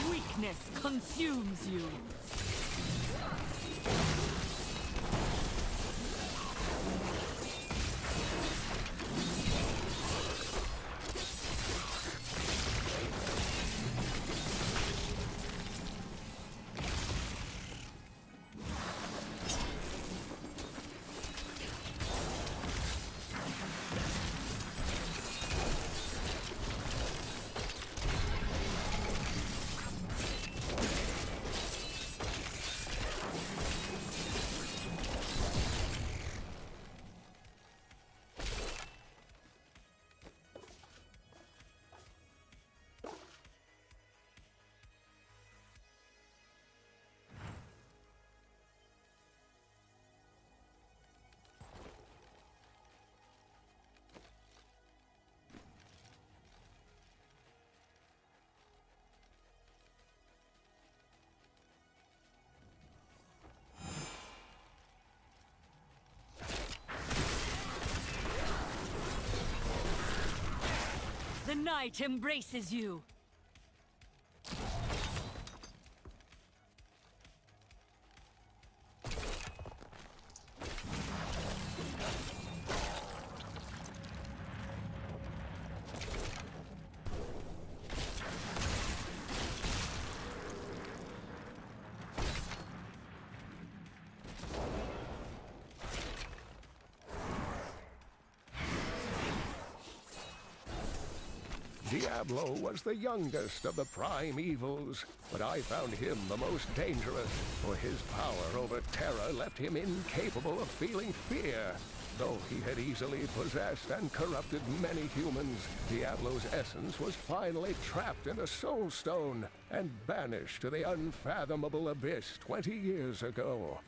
S4: Weakness consumes you. The night embraces you.
S18: Diablo was the youngest of the prime evils, but I found him the most dangerous, for his power over terror left him incapable of feeling fear. Though he had easily possessed and corrupted many humans, Diablo's essence was finally trapped in a soul stone and banished to the unfathomable abyss 20 years ago.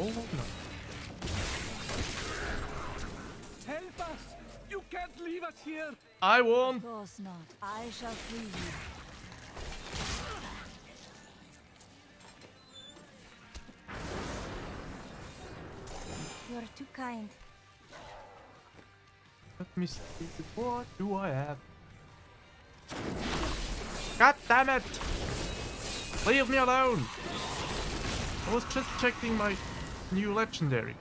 S2: Oh no.
S25: Help us! You can't leave us here!
S2: I won!
S3: Of course not. I shall free you. You're too kind.
S2: Let me see. What do I have? God damn it! Leave me alone! I was just checking my new legendary.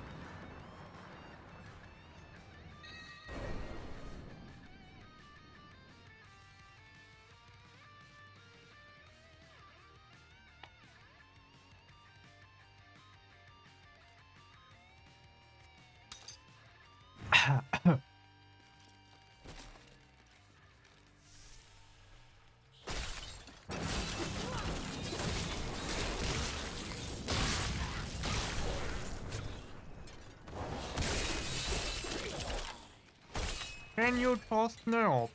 S2: Can you just know?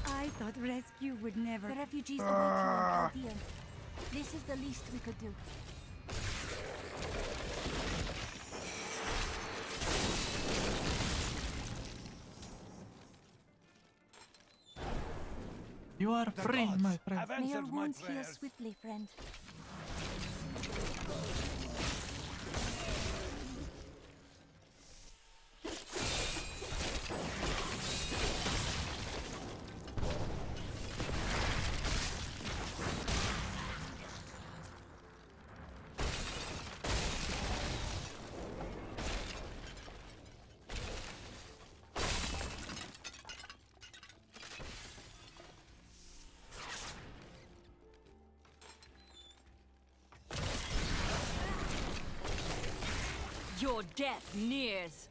S3: I thought rescue would never. The refugees await you in Chaldean. This is the least we could do.
S2: You are free, my friend.
S3: May your wounds heal swiftly, friend.
S4: Your death nears.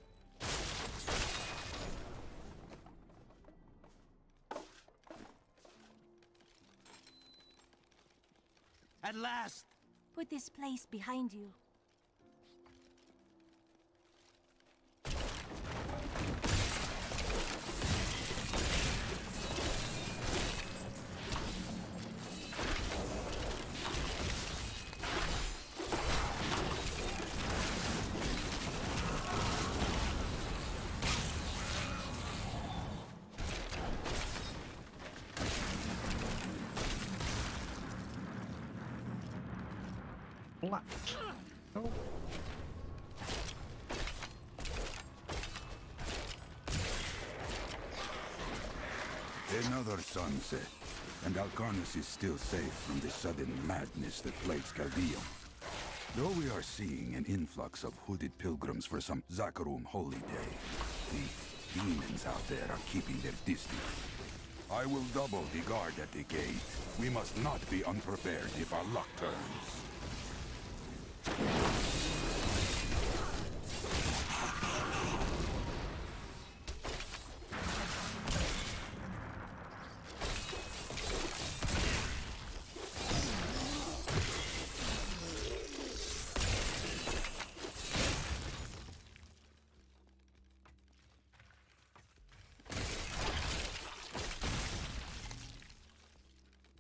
S22: At last!
S3: Put this place behind you.
S2: Black. No.
S7: Another sunset, and Alcarnus is still safe from the sudden madness that plagues Chaldeum. Though we are seeing an influx of hooded pilgrims for some Zakarum holy day, the demons out there are keeping their distance. I will double the guard at the gate. We must not be unprepared if our luck turns.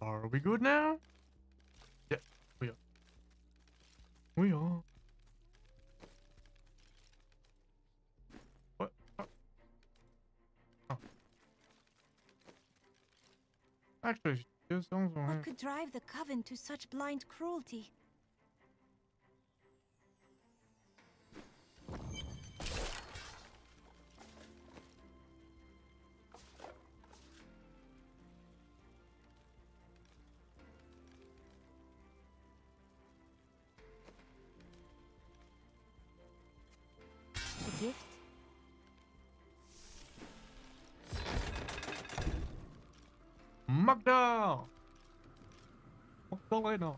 S2: Are we good now? Yeah, we are. We are. What? Oh. Actually, just also.
S3: What could drive the Coven to such blind cruelty? A gift?
S2: Magda! Magdalena!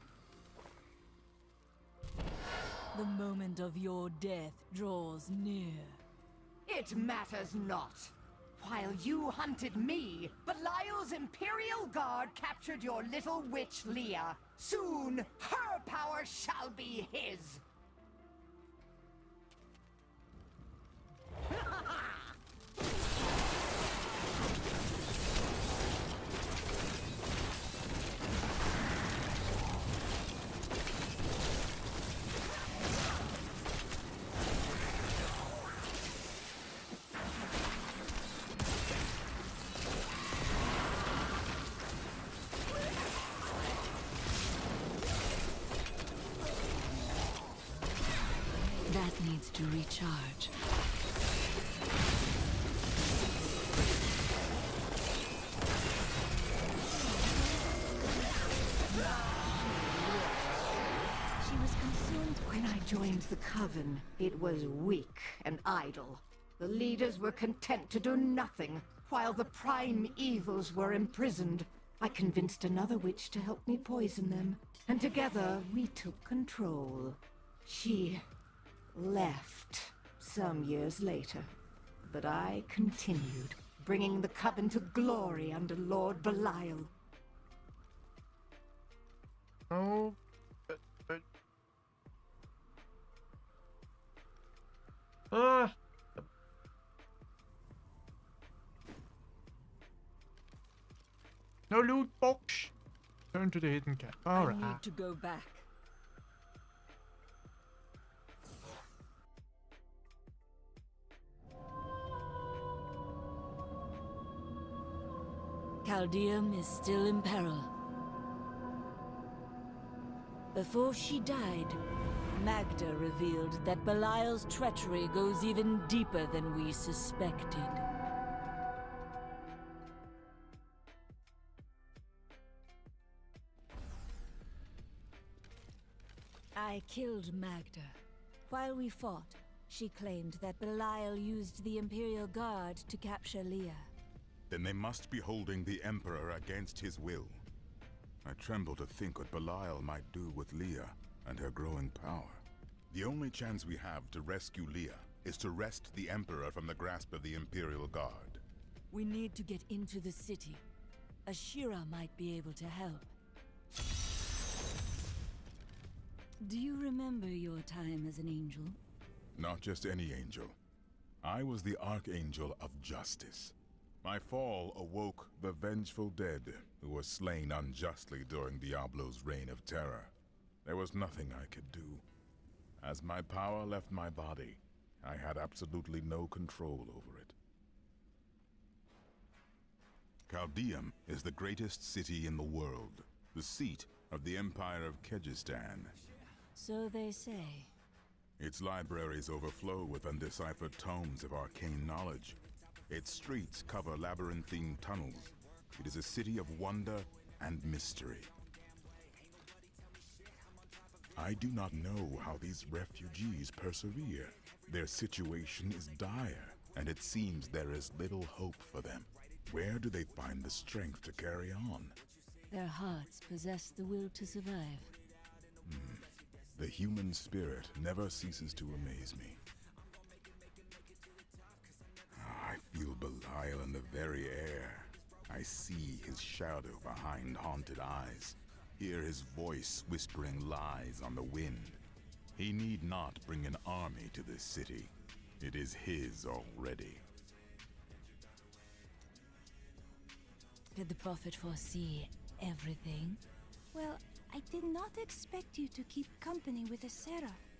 S4: The moment of your death draws near.
S23: It matters not. While you hunted me, Belial's Imperial Guard captured your little witch Leah. Soon, her power shall be his.
S4: That needs to recharge.
S23: She was consumed when I joined the Coven. It was weak and idle. The leaders were content to do nothing, while the prime evils were imprisoned. I convinced another witch to help me poison them, and together we took control. She left some years later, but I continued, bringing the Coven to glory under Lord Belial.
S2: Oh. No loot box. Turn to the hidden cap. Alright.
S4: I need to go back. Caldeum is still in peril. Before she died, Magda revealed that Belial's treachery goes even deeper than we suspected. I killed Magda. While we fought, she claimed that Belial used the Imperial Guard to capture Leah.
S7: Then they must be holding the Emperor against his will. I tremble to think what Belial might do with Leah and her growing power. The only chance we have to rescue Leah is to wrest the Emperor from the grasp of the Imperial Guard.
S4: We need to get into the city. Ashira might be able to help. Do you remember your time as an angel?
S7: Not just any angel. I was the Archangel of Justice. My fall awoke the vengeful dead who were slain unjustly during Diablo's reign of terror. There was nothing I could do. As my power left my body, I had absolutely no control over it. Caldeum is the greatest city in the world, the seat of the Empire of Kyrgyzstan.
S4: So they say.
S7: Its libraries overflow with undeciphered tomes of arcane knowledge. Its streets cover labyrinthine tunnels. It is a city of wonder and mystery. I do not know how these refugees persevere. Their situation is dire, and it seems there is little hope for them. Where do they find the strength to carry on?
S4: Their hearts possess the will to survive.
S7: The human spirit never ceases to amaze me. I feel Belial in the very air. I see his shadow behind haunted eyes. Hear his voice whispering lies on the wind. He need not bring an army to this city. It is his already.
S4: Did the Prophet foresee everything?
S3: Well, I did not expect you to keep company with a seraph.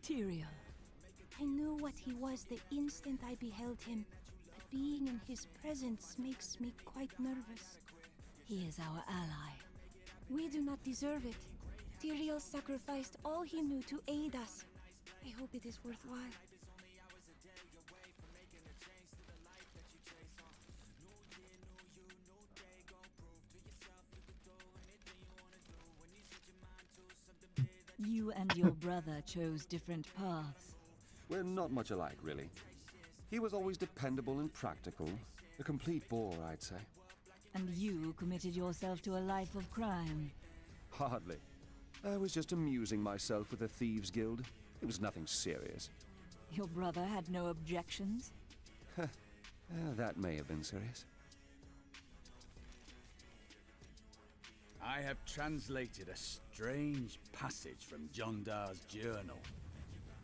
S4: Tyrael.
S3: I knew what he was the instant I beheld him, but being in his presence makes me quite nervous.
S4: He is our ally.
S3: We do not deserve it. Tyrael sacrificed all he knew to aid us. I hope it is worthwhile.
S4: You and your brother chose different paths.
S21: We're not much alike, really. He was always dependable and practical. A complete bore, I'd say.
S4: And you committed yourself to a life of crime.
S21: Hardly. I was just amusing myself with the Thieves' Guild. It was nothing serious.
S4: Your brother had no objections?
S21: That may have been serious.
S5: I have translated a strange passage from Jondar's journal.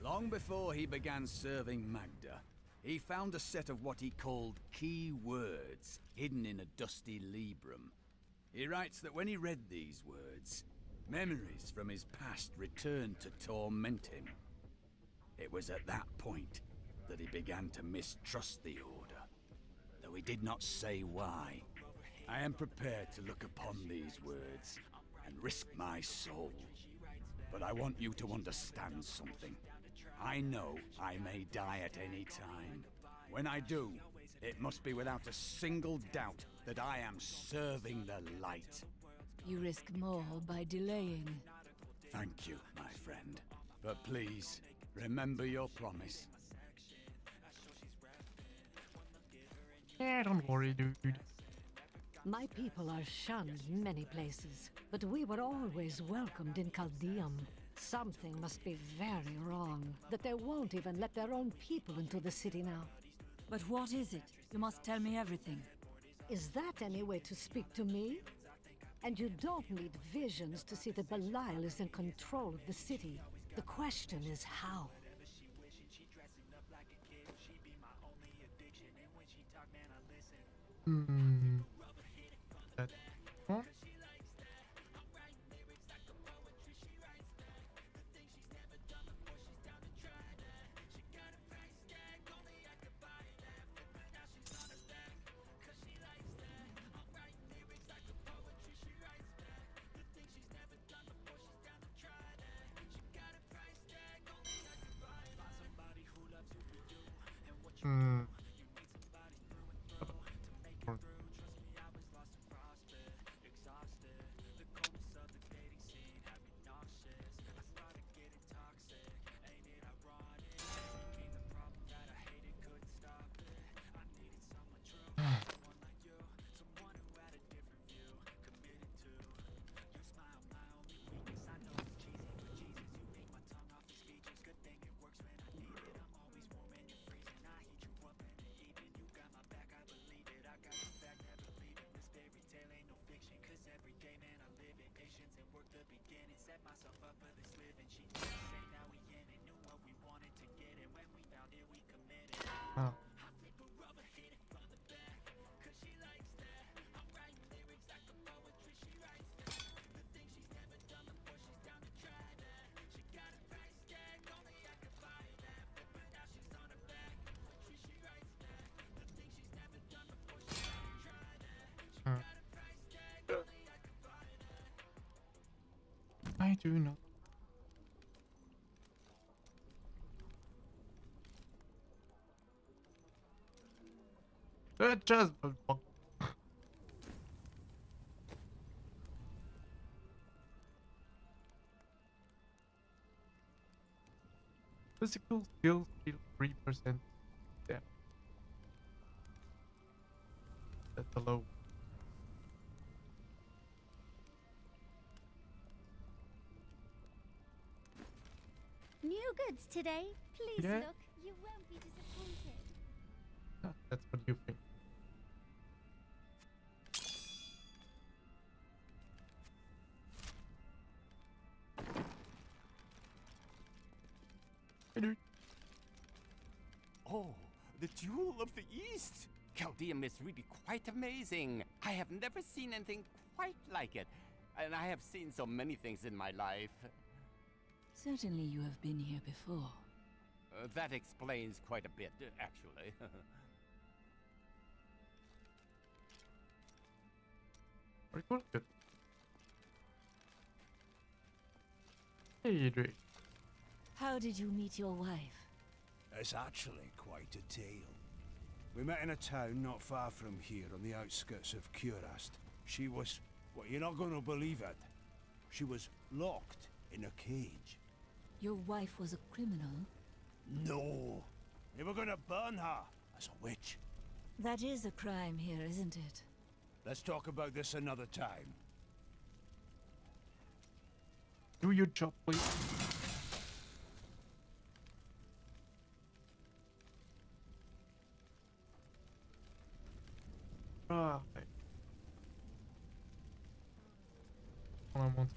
S5: Long before he began serving Magda, he found a set of what he called key words hidden in a dusty librum. He writes that when he read these words, memories from his past returned to torment him. It was at that point that he began to mistrust the Order, though he did not say why. I am prepared to look upon these words and risk my soul. but I want you to understand something. I know I may die at any time. When I do, it must be without a single doubt that I am serving the light.
S4: You risk more by delaying.
S5: Thank you, my friend. But please, remember your promise.
S2: Yeah, don't worry, dude.
S11: My people are shunned in many places, but we were always welcomed in Caldeum. Something must be very wrong, that they won't even let their own people into the city now.
S12: But what is it? You must tell me everything.
S11: Is that any way to speak to me? And you don't need visions to see that Belial is in control of the city. The question is how.
S2: That one? Oh. I do not. Just physical skills deal 3% damage. That's a low.
S20: New goods today. Please
S2: Yeah.
S20: look. You won't be disappointed.
S2: That's what you think. Hey, dude.
S14: Oh, the Jewel of the East! Caldeum is really quite amazing. I have never seen anything quite like it. And I have seen so many things in my life.
S12: Certainly you have been here before.
S14: That explains quite a bit, actually.
S2: Very cool. Good. Hey, Drake.
S12: How did you meet your wife?
S15: It's actually quite a tale. We met in a town not far from here on the outskirts of Curast. She was... well, you're not going to believe it. She was locked in a cage.
S12: Your wife was a criminal?
S15: No! They were going to burn her as a witch.
S12: That is a crime here, isn't it?
S15: Let's talk about this another time.
S2: Do your job, please. Ah, okay. All I want.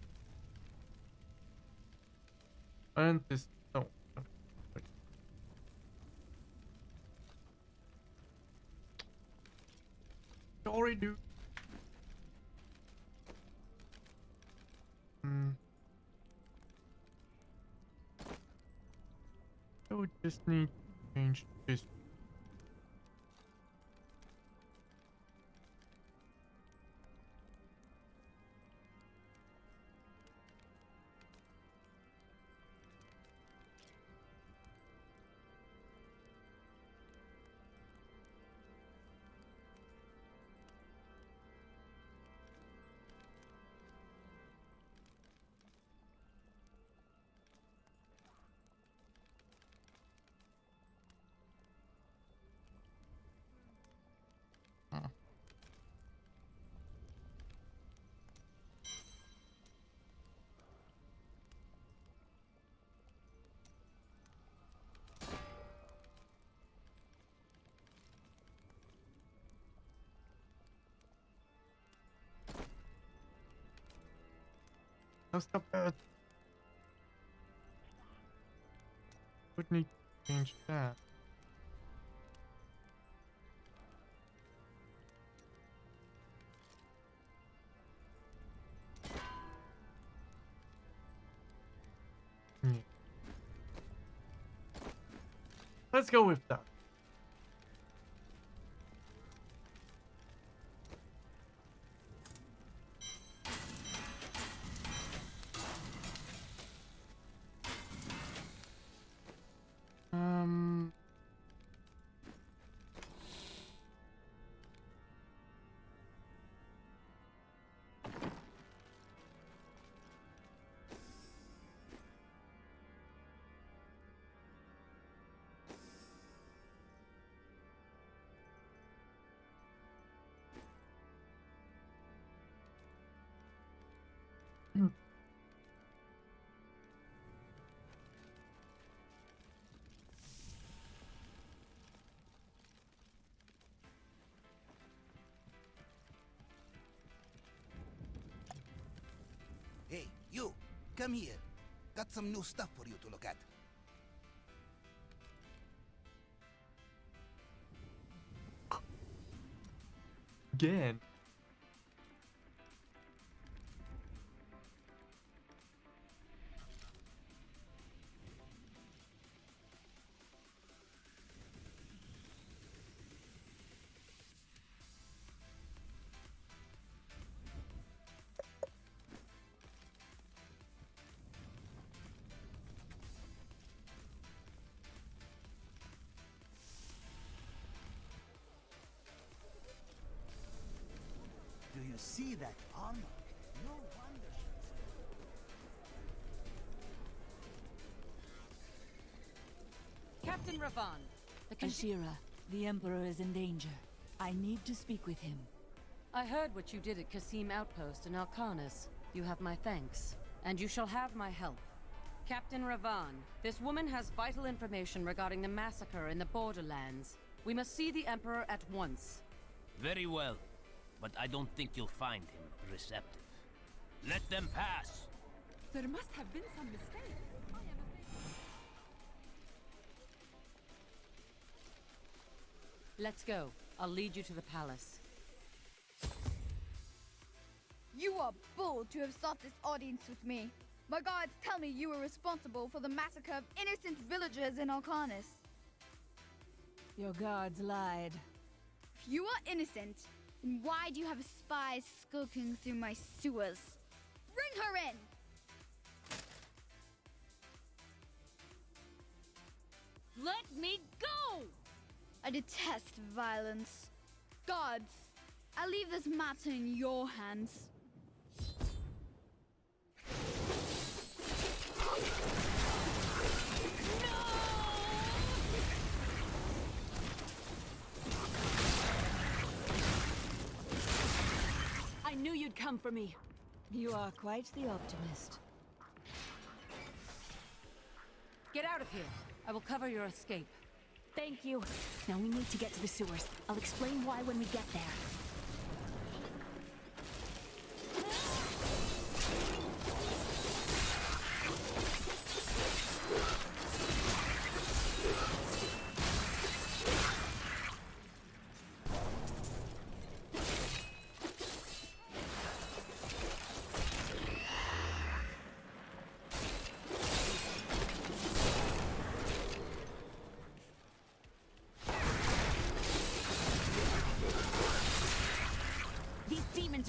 S2: And this. No. Okay. Wait. Sorry, dude. I would just need to change this. Oh, stop that. Would need to change that. Yeah. Let's go with that.
S5: Hey, you! Come here. Got some new stuff for you to look at.
S2: Again.
S22: Do you see that armor? No wonder
S12: Captain Ravan, Ashira, the Emperor is in danger. I need to speak with him.
S1: I heard what you did at Kasim Outpost in Alcanis. You have my thanks, and you shall have my help. Captain Ravan, this woman has vital information regarding the massacre in the Borderlands. We must see the Emperor at once.
S6: Very well, but I don't think you'll find him receptive. Let them pass!
S16: There must have been some mistake.
S1: Let's go. I'll lead you to the palace.
S17: You are bold to have sought this audience with me. My guards tell me you were responsible for the massacre of innocent villagers in Alcanis.
S4: Your guards lied.
S17: If you are innocent, then why do you have spies skulking through my sewers? Bring her in!
S1: Let me go!
S17: I detest violence. Guards, I leave this matter in your hands.
S4: I knew you'd come for me. You are quite the optimist.
S1: Get out of here. I will cover your escape.
S13: Thank you. Now we need to get to the sewers. I'll explain why when we get there.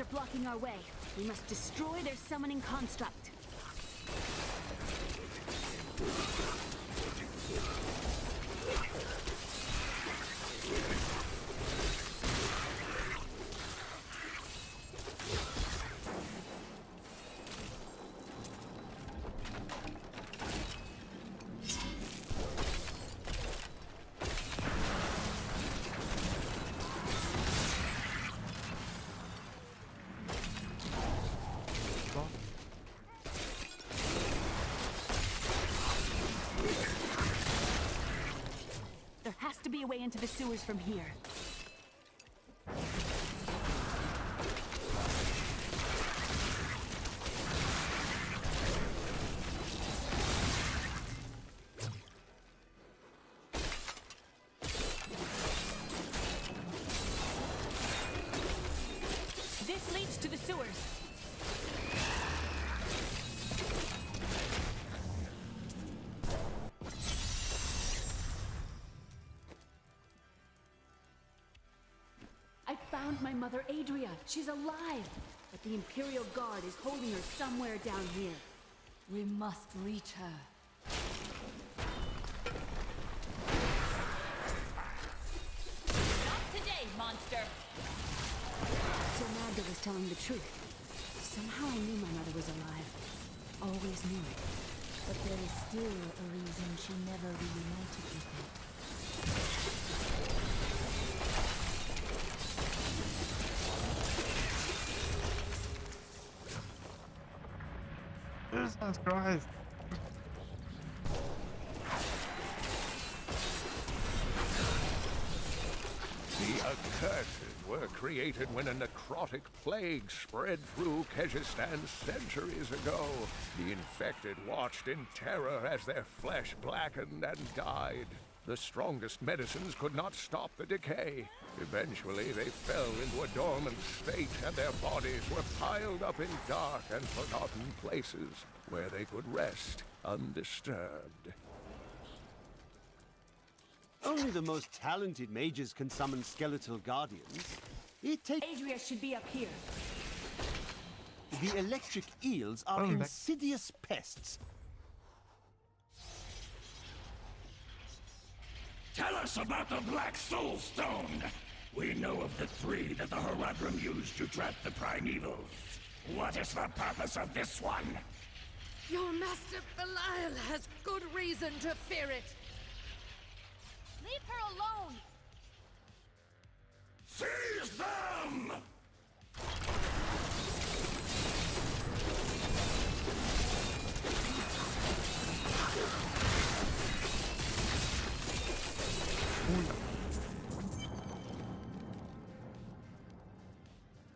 S13: Are blocking our way. We must destroy their summoning construct. Be a way into the sewers from here. found my mother Adria. She's alive. But the Imperial Guard is holding her somewhere down here.
S12: We must reach her.
S8: Not today, monster!
S13: So Magda was telling the truth. Somehow I knew my mother was alive. Always knew it.
S4: But there is still a reason she never reunited with him.
S2: Jesus Christ.
S18: The Accursed were created when a necrotic plague spread through Kyrgyzstan centuries ago. The infected watched in terror as their flesh blackened and died. The strongest medicines could not stop the decay. Eventually, they fell into a dormant state, and their bodies were piled up in dark and forgotten places where they could rest undisturbed.
S9: Only the most talented mages can summon skeletal guardians. It takes...
S12: Adria should be up here.
S9: The electric eels are insidious pests.
S5: Tell us about the Black Soul Stone! We know of the 3 that the Horadrim used to trap the primeval. What is the purpose of this one?
S1: Your master Belial has good reason to fear it.
S8: Leave her alone!
S5: Seize them!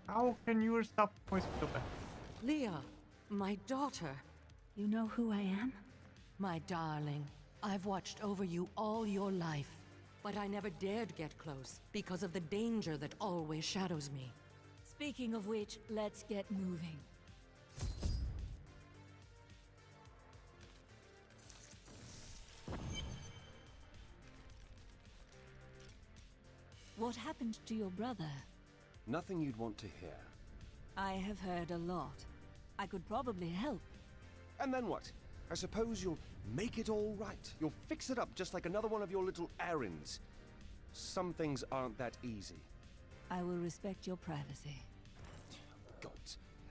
S2: How can you stop voice so bad?
S1: Leah, my daughter.
S13: You know who I am?
S1: My darling, I've watched over you all your life, but I never dared get close because of the danger that always shadows me.
S12: Speaking of which, let's get moving. What happened to your brother?
S21: Nothing you'd want to hear.
S12: I have heard a lot. I could probably help.
S21: And then what? I suppose you'll make it all right. You'll fix it up just like another one of your little errands. Some things aren't that easy.
S12: I will respect your privacy.
S21: God,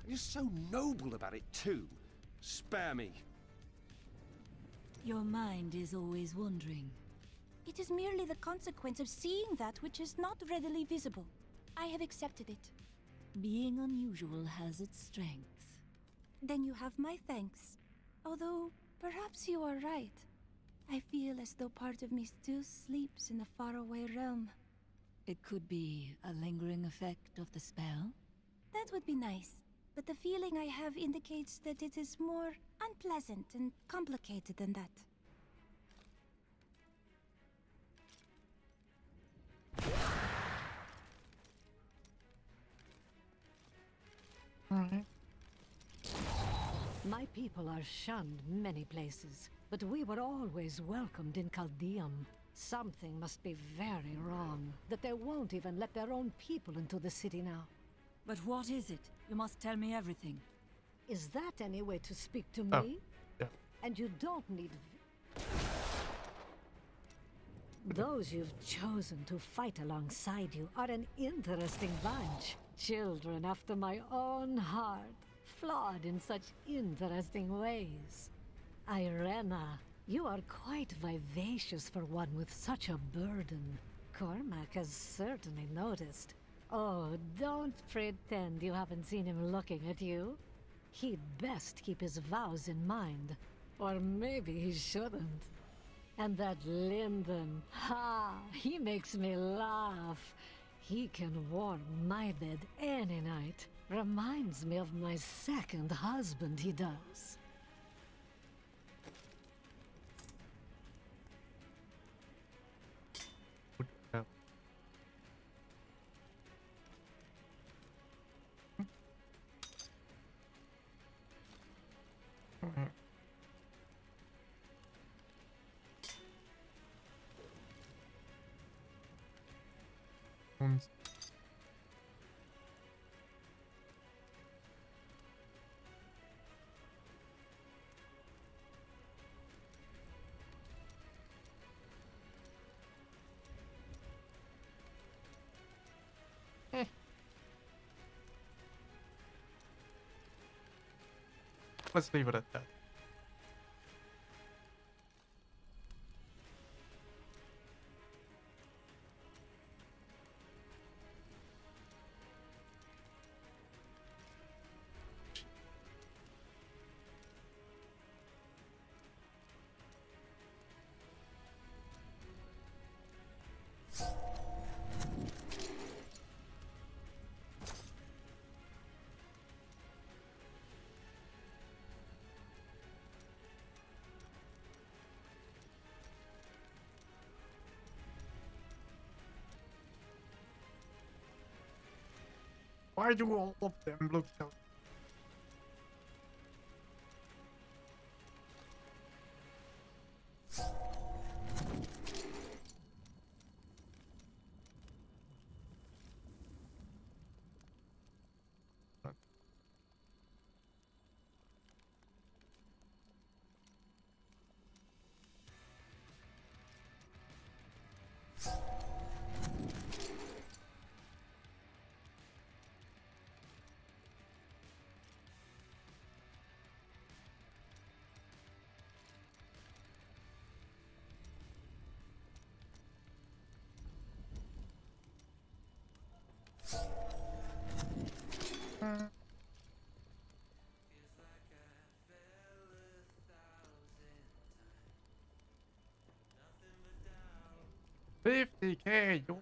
S21: you're so noble about it too. Spare me.
S4: Your mind is always wandering. It is merely the consequence of seeing that which is not readily visible. I have accepted it.
S12: Being unusual has its strengths.
S4: Then you have my thanks. Although, perhaps you are right. I feel as though part of me still sleeps in a faraway realm.
S12: It could be a lingering effect of the spell?
S4: That would be nice. But the feeling I have indicates that it is more unpleasant and complicated than that.
S11: My people are shunned many places, but we were always welcomed in Caldeum. Something must be very wrong, that they won't even let their own people into the city now.
S12: But what is it? You must tell me everything.
S11: Is that any way to speak to
S2: Oh,
S11: me?
S2: yeah.
S11: And you don't need... Those you've chosen to fight alongside you are an interesting bunch. Children after my own heart, flawed in such interesting ways. Irena, you are quite vivacious for one with such a burden. Cormac has certainly noticed. Oh, don't pretend you haven't seen him looking at you. He'd best keep his vows in mind. Or maybe he shouldn't. And that Lyndon, he makes me laugh. He can warm my bed any night. Reminds me of my second husband, he does.
S2: Yeah. let's leave it at that. Why do all of them look so... $50K, you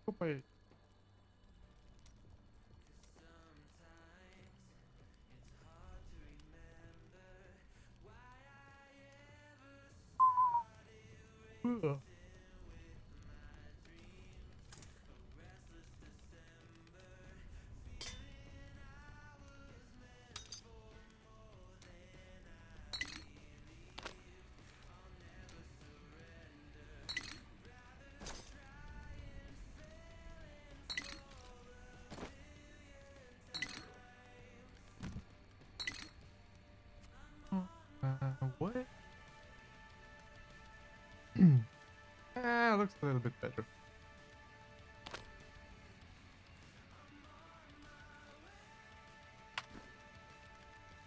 S2: stupid. Ugh. What? Looks a little bit better.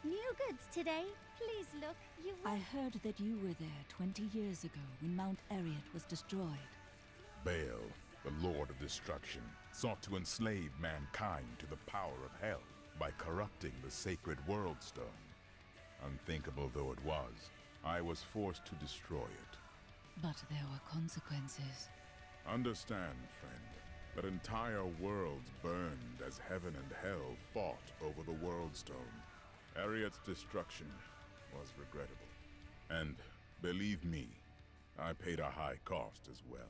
S20: New goods today. Please look.
S12: I heard that you were there 20 years ago when Mount Ariat was destroyed.
S10: Baal, the Lord of Destruction, sought to enslave mankind to the power of hell by corrupting the sacred World Stone. Unthinkable though it was, I was forced to destroy it.
S12: But there were consequences.
S10: Understand, friend, that entire worlds burned as heaven and hell fought over the World Stone. Ariat's destruction was regrettable. And, believe me, I paid a high cost as well.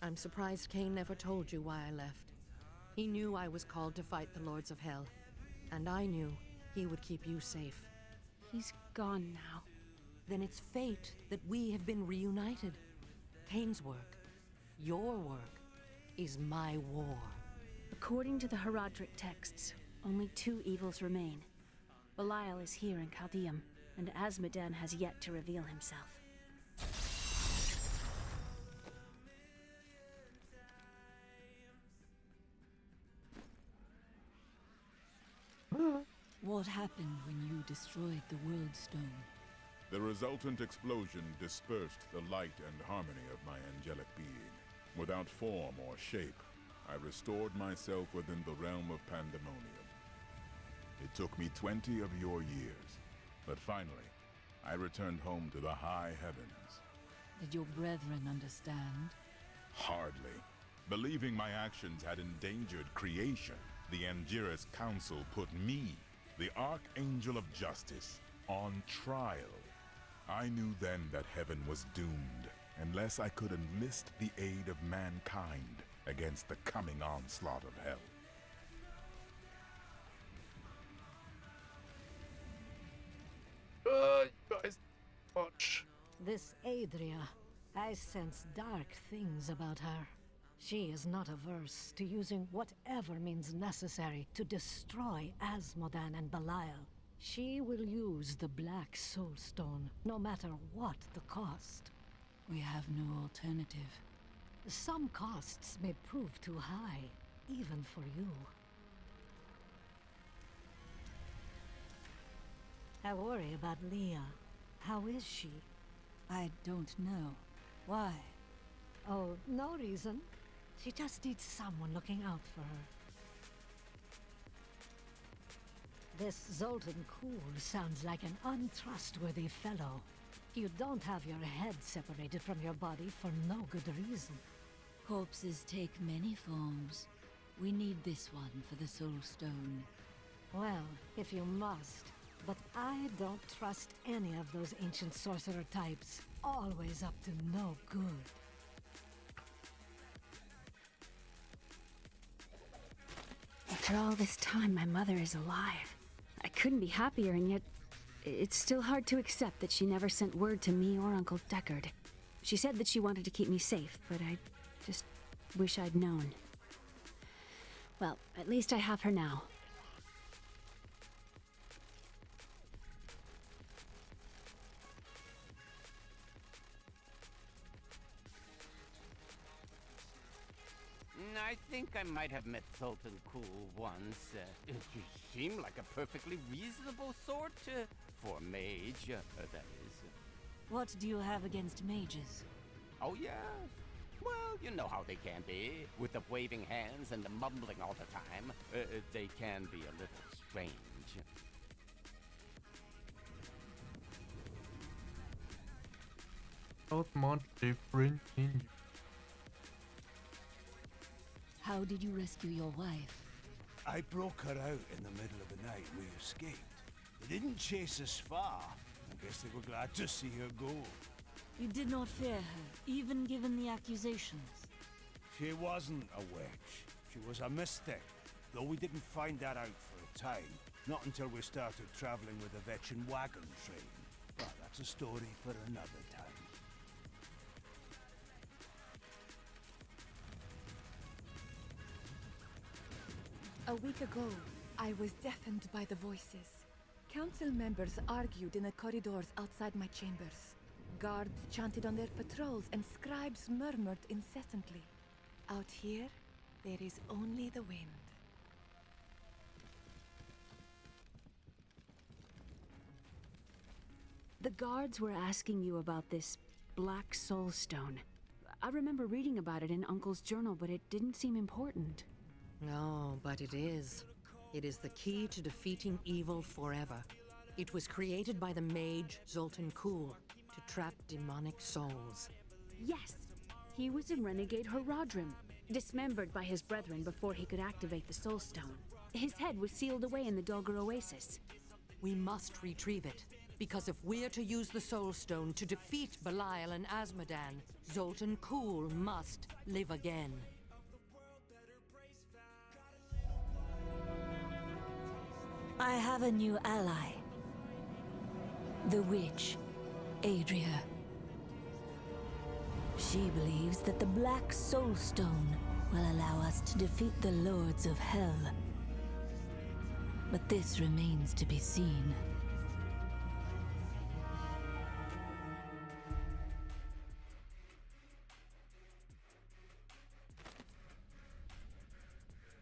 S1: I'm surprised Cain never told you why I left. He knew I was called to fight the Lords of Hell, and I knew he would keep you safe.
S13: He's gone now.
S1: Then it's fate that we have been reunited. Cain's work, your work, is my war.
S13: According to the Herodric texts, only two evils remain. Belial is here in Chaldeum, and Azmodan has yet to reveal himself.
S12: What happened when you destroyed the World Stone?
S10: The resultant explosion dispersed the light and harmony of my angelic being. Without form or shape, I restored myself within the realm of pandemonium. It took me 20 of your years, but finally, I returned home to the high heavens.
S12: Did your brethren understand?
S10: Hardly. Believing my actions had endangered creation, the Angiras Council put me, the Archangel of Justice, on trial. I knew then that heaven was doomed, unless I could enlist the aid of mankind against the coming onslaught of hell.
S2: You guys watch.
S11: This Adria, I sense dark things about her. She is not averse to using whatever means necessary to destroy Asmodan and Belial. She will use the Black Soulstone, no matter what the cost.
S12: We have no alternative.
S11: Some costs may prove too high, even for you. I worry about Leah. How is she?
S12: I don't know. Why?
S11: Oh, no reason. She just needs someone looking out for her. This Zoltan Kuhl sounds like an untrustworthy fellow. You don't have your head separated from your body for no good reason.
S12: Corpses take many forms. We need this one for the Soul Stone.
S11: Well, if you must. But I don't trust any of those ancient sorcerer types. Always up to no good.
S13: After all this time, my mother is alive. I couldn't be happier, and yet it's still hard to accept that she never sent word to me or Uncle Deckard. She said that she wanted to keep me safe, but I just wish I'd known. Well, at least I have her now.
S14: I think I might have met Zoltan Kuhl once. He seemed like a perfectly reasonable sort for a mage, that is.
S12: What do you have against mages?
S14: Oh, yes. Well, you know how they can be. With the waving hands and the mumbling all the time. They can be a little strange.
S2: Not much different in you.
S12: How did you rescue your wife?
S15: I broke her out in the middle of the night. We escaped. They didn't chase us far. I guess they were glad to see her go.
S12: You did not fear her, even given the accusations.
S15: She wasn't a witch. She was a mystic. Though we didn't find that out for a time. Not until we started traveling with the Vetchin wagon train. But that's a story for another time.
S16: A week ago, I was deafened by the voices. Council members argued in the corridors outside my chambers. Guards chanted on their patrols and scribes murmured incessantly. Out here, there is only the wind.
S13: The guards were asking you about this Black Soulstone. I remember reading about it in Uncle's journal, but it didn't seem important.
S1: No, but it is. It is the key to defeating evil forever. It was created by the mage Zoltan Kuhl to trap demonic souls.
S13: Yes, he was a renegade Horadrim, dismembered by his brethren before he could activate the Soulstone. His head was sealed away in the Dogger Oasis.
S1: We must retrieve it, because if we're to use the Soulstone to defeat Belial and Asmodan, Zoltan Kuhl must live again.
S4: I have a new ally. The witch, Adria. She believes that the Black Soulstone will allow us to defeat the Lords of Hell. But this remains to be seen.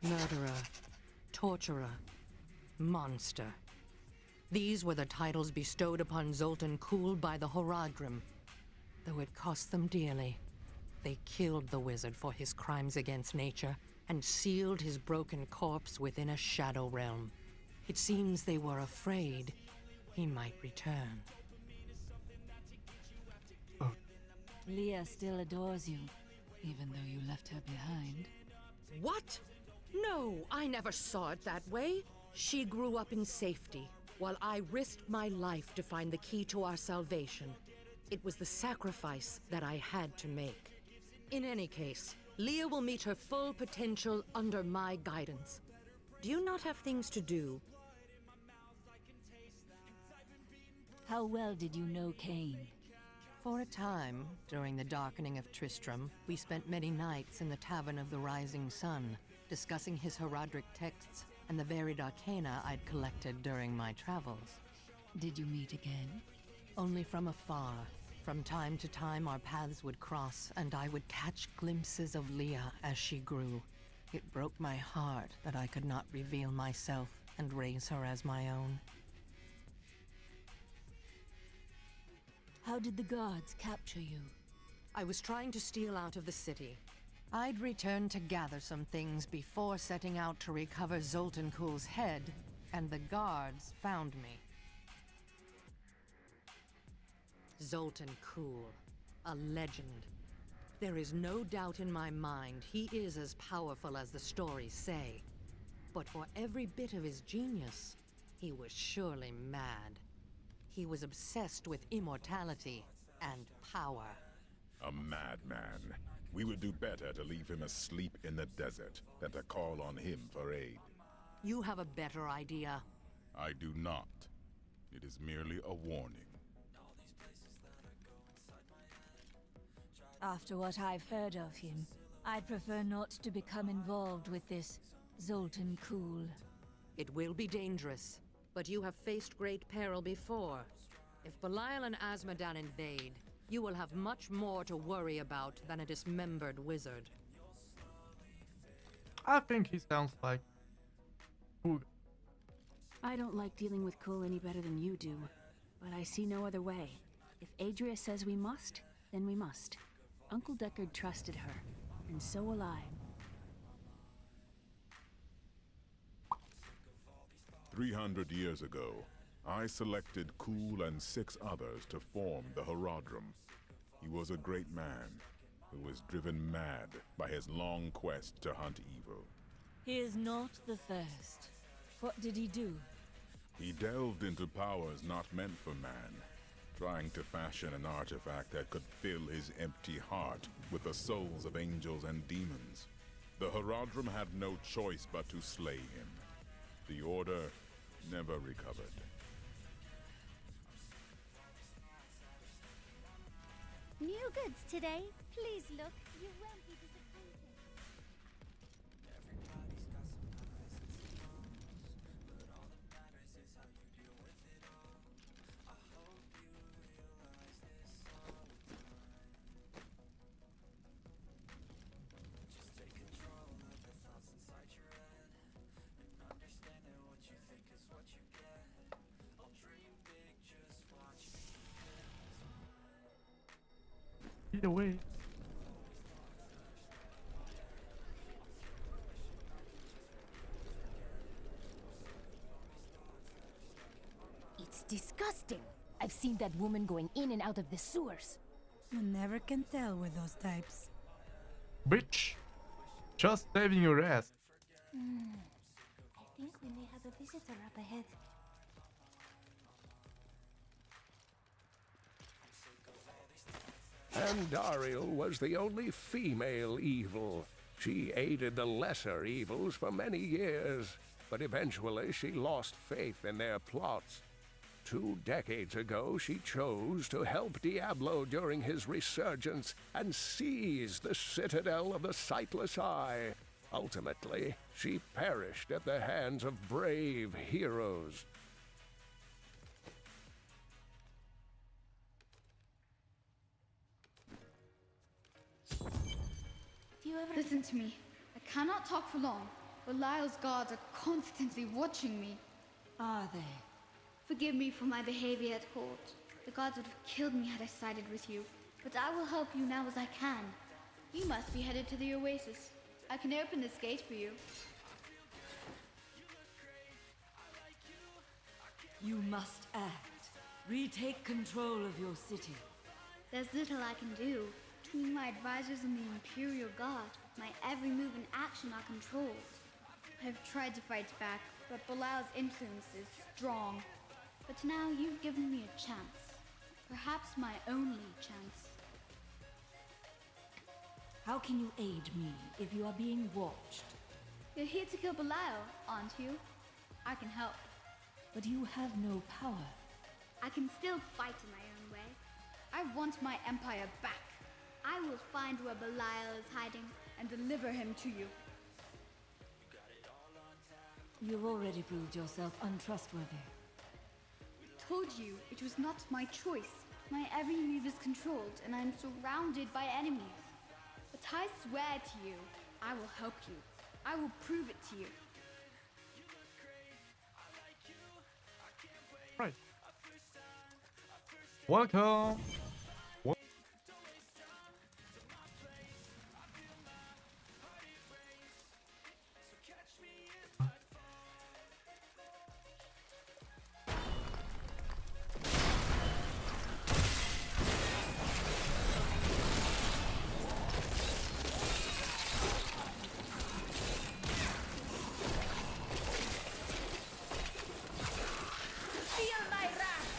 S1: Murderer, torturer, monster. These were the titles bestowed upon Zoltan Kuhl by the Horadrim. Though it cost them dearly, they killed the wizard for his crimes against nature and sealed his broken corpse within a shadow realm. It seems they were afraid he might return.
S12: Leah still adores you, even though you left her behind.
S1: What? No, I never saw it that way. She grew up in safety, while I risked my life to find the key to our salvation. It was the sacrifice that I had to make. In any case, Leah will meet her full potential under my guidance. Do you not have things to do?
S12: How well did you know Cain?
S1: For a time, during the darkening of Tristram, we spent many nights in the Tavern of the Rising Sun, discussing his heraldic texts and the varied arcana I'd collected during my travels.
S12: Did you meet again?
S1: Only from afar. From time to time, our paths would cross, and I would catch glimpses of Leah as she grew. It broke my heart that I could not reveal myself and raise her as my own.
S4: How did the guards capture you?
S1: I was trying to steal out of the city. I'd returned to gather some things before setting out to recover Zoltan Kuhl's head, and the guards found me. Zoltan Kuhl, a legend. There is no doubt in my mind he is as powerful as the stories say. But for every bit of his genius, he was surely mad. He was obsessed with immortality and power.
S10: A madman. We would do better to leave him asleep in the desert than to call on him for aid.
S1: You have a better idea.
S10: I do not. It is merely a warning.
S4: After what I've heard of him, I'd prefer not to become involved with this Zoltan Kuhl.
S1: It will be dangerous, but you have faced great peril before. If Belial and Azmodan invade, you will have much more to worry about than a dismembered wizard.
S2: I think he sounds like Kuhl.
S13: I don't like dealing with Kuhl any better than you do, but I see no other way. If Adria says we must, then we must. Uncle Deckard trusted her, and so will I.
S10: 300 years ago, I selected Kuhl and 6 others to form the Horadrim. He was a great man who was driven mad by his long quest to hunt evil.
S4: He is not the first. What did he do?
S10: He delved into powers not meant for man, trying to fashion an artifact that could fill his empty heart with the souls of angels and demons. The Horadrim had no choice but to slay him. The Order never recovered.
S20: New goods today. Please look. You won't be disappointed.
S2: Either way.
S7: It's disgusting. I've seen that woman going in and out of the sewers.
S19: You never can tell with those types.
S2: Bitch! Just saving your ass.
S3: I think we may have a visitor up ahead.
S18: Andariel was the only female evil. She aided the lesser evils for many years, but eventually she lost faith in their plots. 2 decades ago, she chose to help Diablo during his resurgence and seize the citadel of the Sightless Eye. Ultimately, she perished at the hands of brave heroes.
S17: Listen to me. I cannot talk for long. Belial's guards are constantly watching me.
S4: Are they?
S17: Forgive me for my behavior at court. The gods would have killed me had I sided with you. But I will help you now as I can. You must be headed to the Oasis. I can open this gate for you.
S4: You must act. Retake control of your city.
S17: There's little I can do. Between my advisors and the Imperial Guard, my every move and action are controlled. I've tried to fight back, but Belial's influence is strong. But now you've given me a chance. Perhaps my only chance.
S4: How can you aid me if you are being watched?
S17: You're here to kill Belial, aren't you? I can help.
S4: But you have no power.
S17: I can still fight in my own way. I want my empire back, I will find where Belial is hiding and deliver him to you.
S4: You've already proved yourself untrustworthy.
S17: Told you it was not my choice. My every move is controlled and I am surrounded by enemies. But I swear to you, I will help you. I will prove it to you.
S2: Right. Welcome.
S8: Feel my wrath!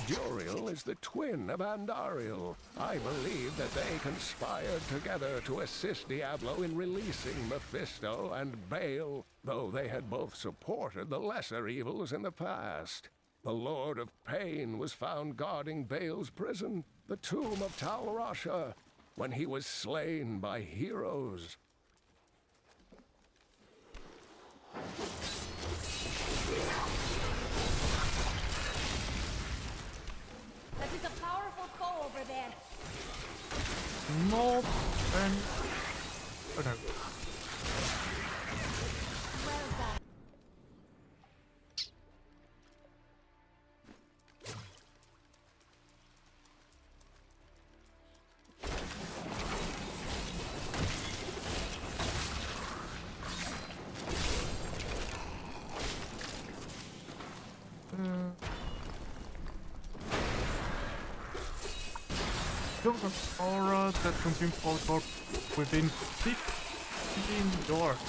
S18: Duriel is the twin of Andariel. I believe that they conspired together to assist Diablo in releasing Mephisto and Baal, though they had both supported the lesser evils in the past. The Lord of Pain was found guarding Baal's prison, the tomb of Tal Rasha, when he was slain by heroes.
S8: That is a powerful foe over there.
S2: No, and oh no.
S8: Well done.
S2: Kills an aura that consumes all corpse within 15 yards.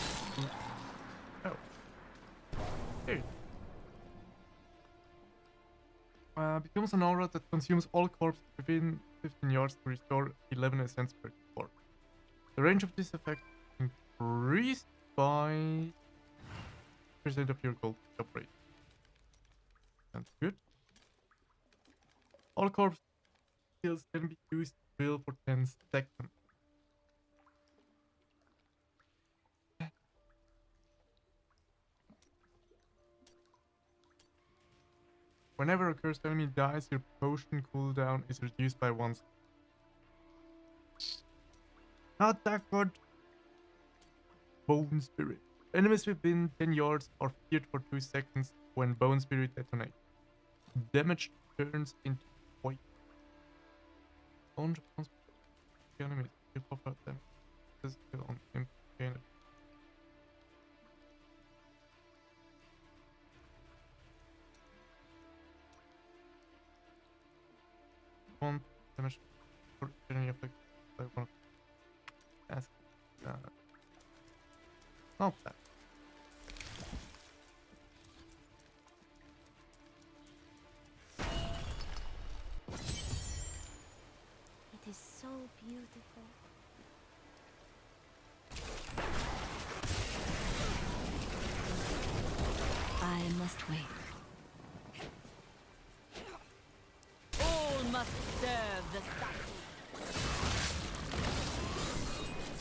S2: Oh. Hey. Becomes an aura that consumes all corpse within 15 yards to restore 11 essence per corpse. The range of this effect increased by % of your gold operate. Sounds good. All corpse skills can be used to heal for 10 seconds. Whenever a cursed enemy dies, your potion cooldown is reduced by 1 second. Not that good. Bone Spirit. Enemies within 10 yards are feared for 2 seconds when Bone Spirit detonates. Damage turns into white. Bone enemies will offer them physical on implicated. One damage for any effect by one. Ask. Not that.
S3: It is so beautiful.
S4: I must wait.
S1: All must serve the cycle.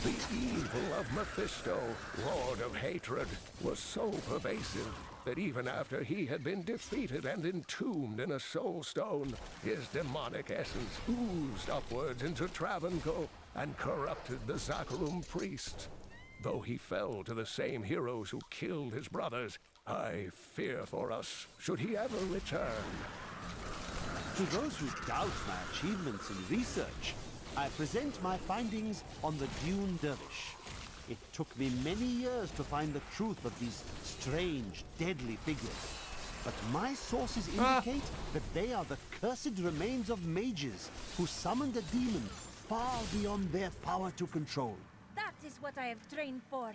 S18: The evil of Mephisto, Lord of Hatred, was so pervasive that even after he had been defeated and entombed in a soul stone, his demonic essence oozed upwards into Travancore and corrupted the Zakharum priests. Though he fell to the same heroes who killed his brothers, I fear for us, should he ever return.
S9: To those who doubt my achievements in research, I present my findings on the Dune Dervish. It took me many years to find the truth of these strange, deadly figures. But my sources indicate that they are the cursed remains of mages who summoned a demon far beyond their power to control.
S8: That is what I have trained for.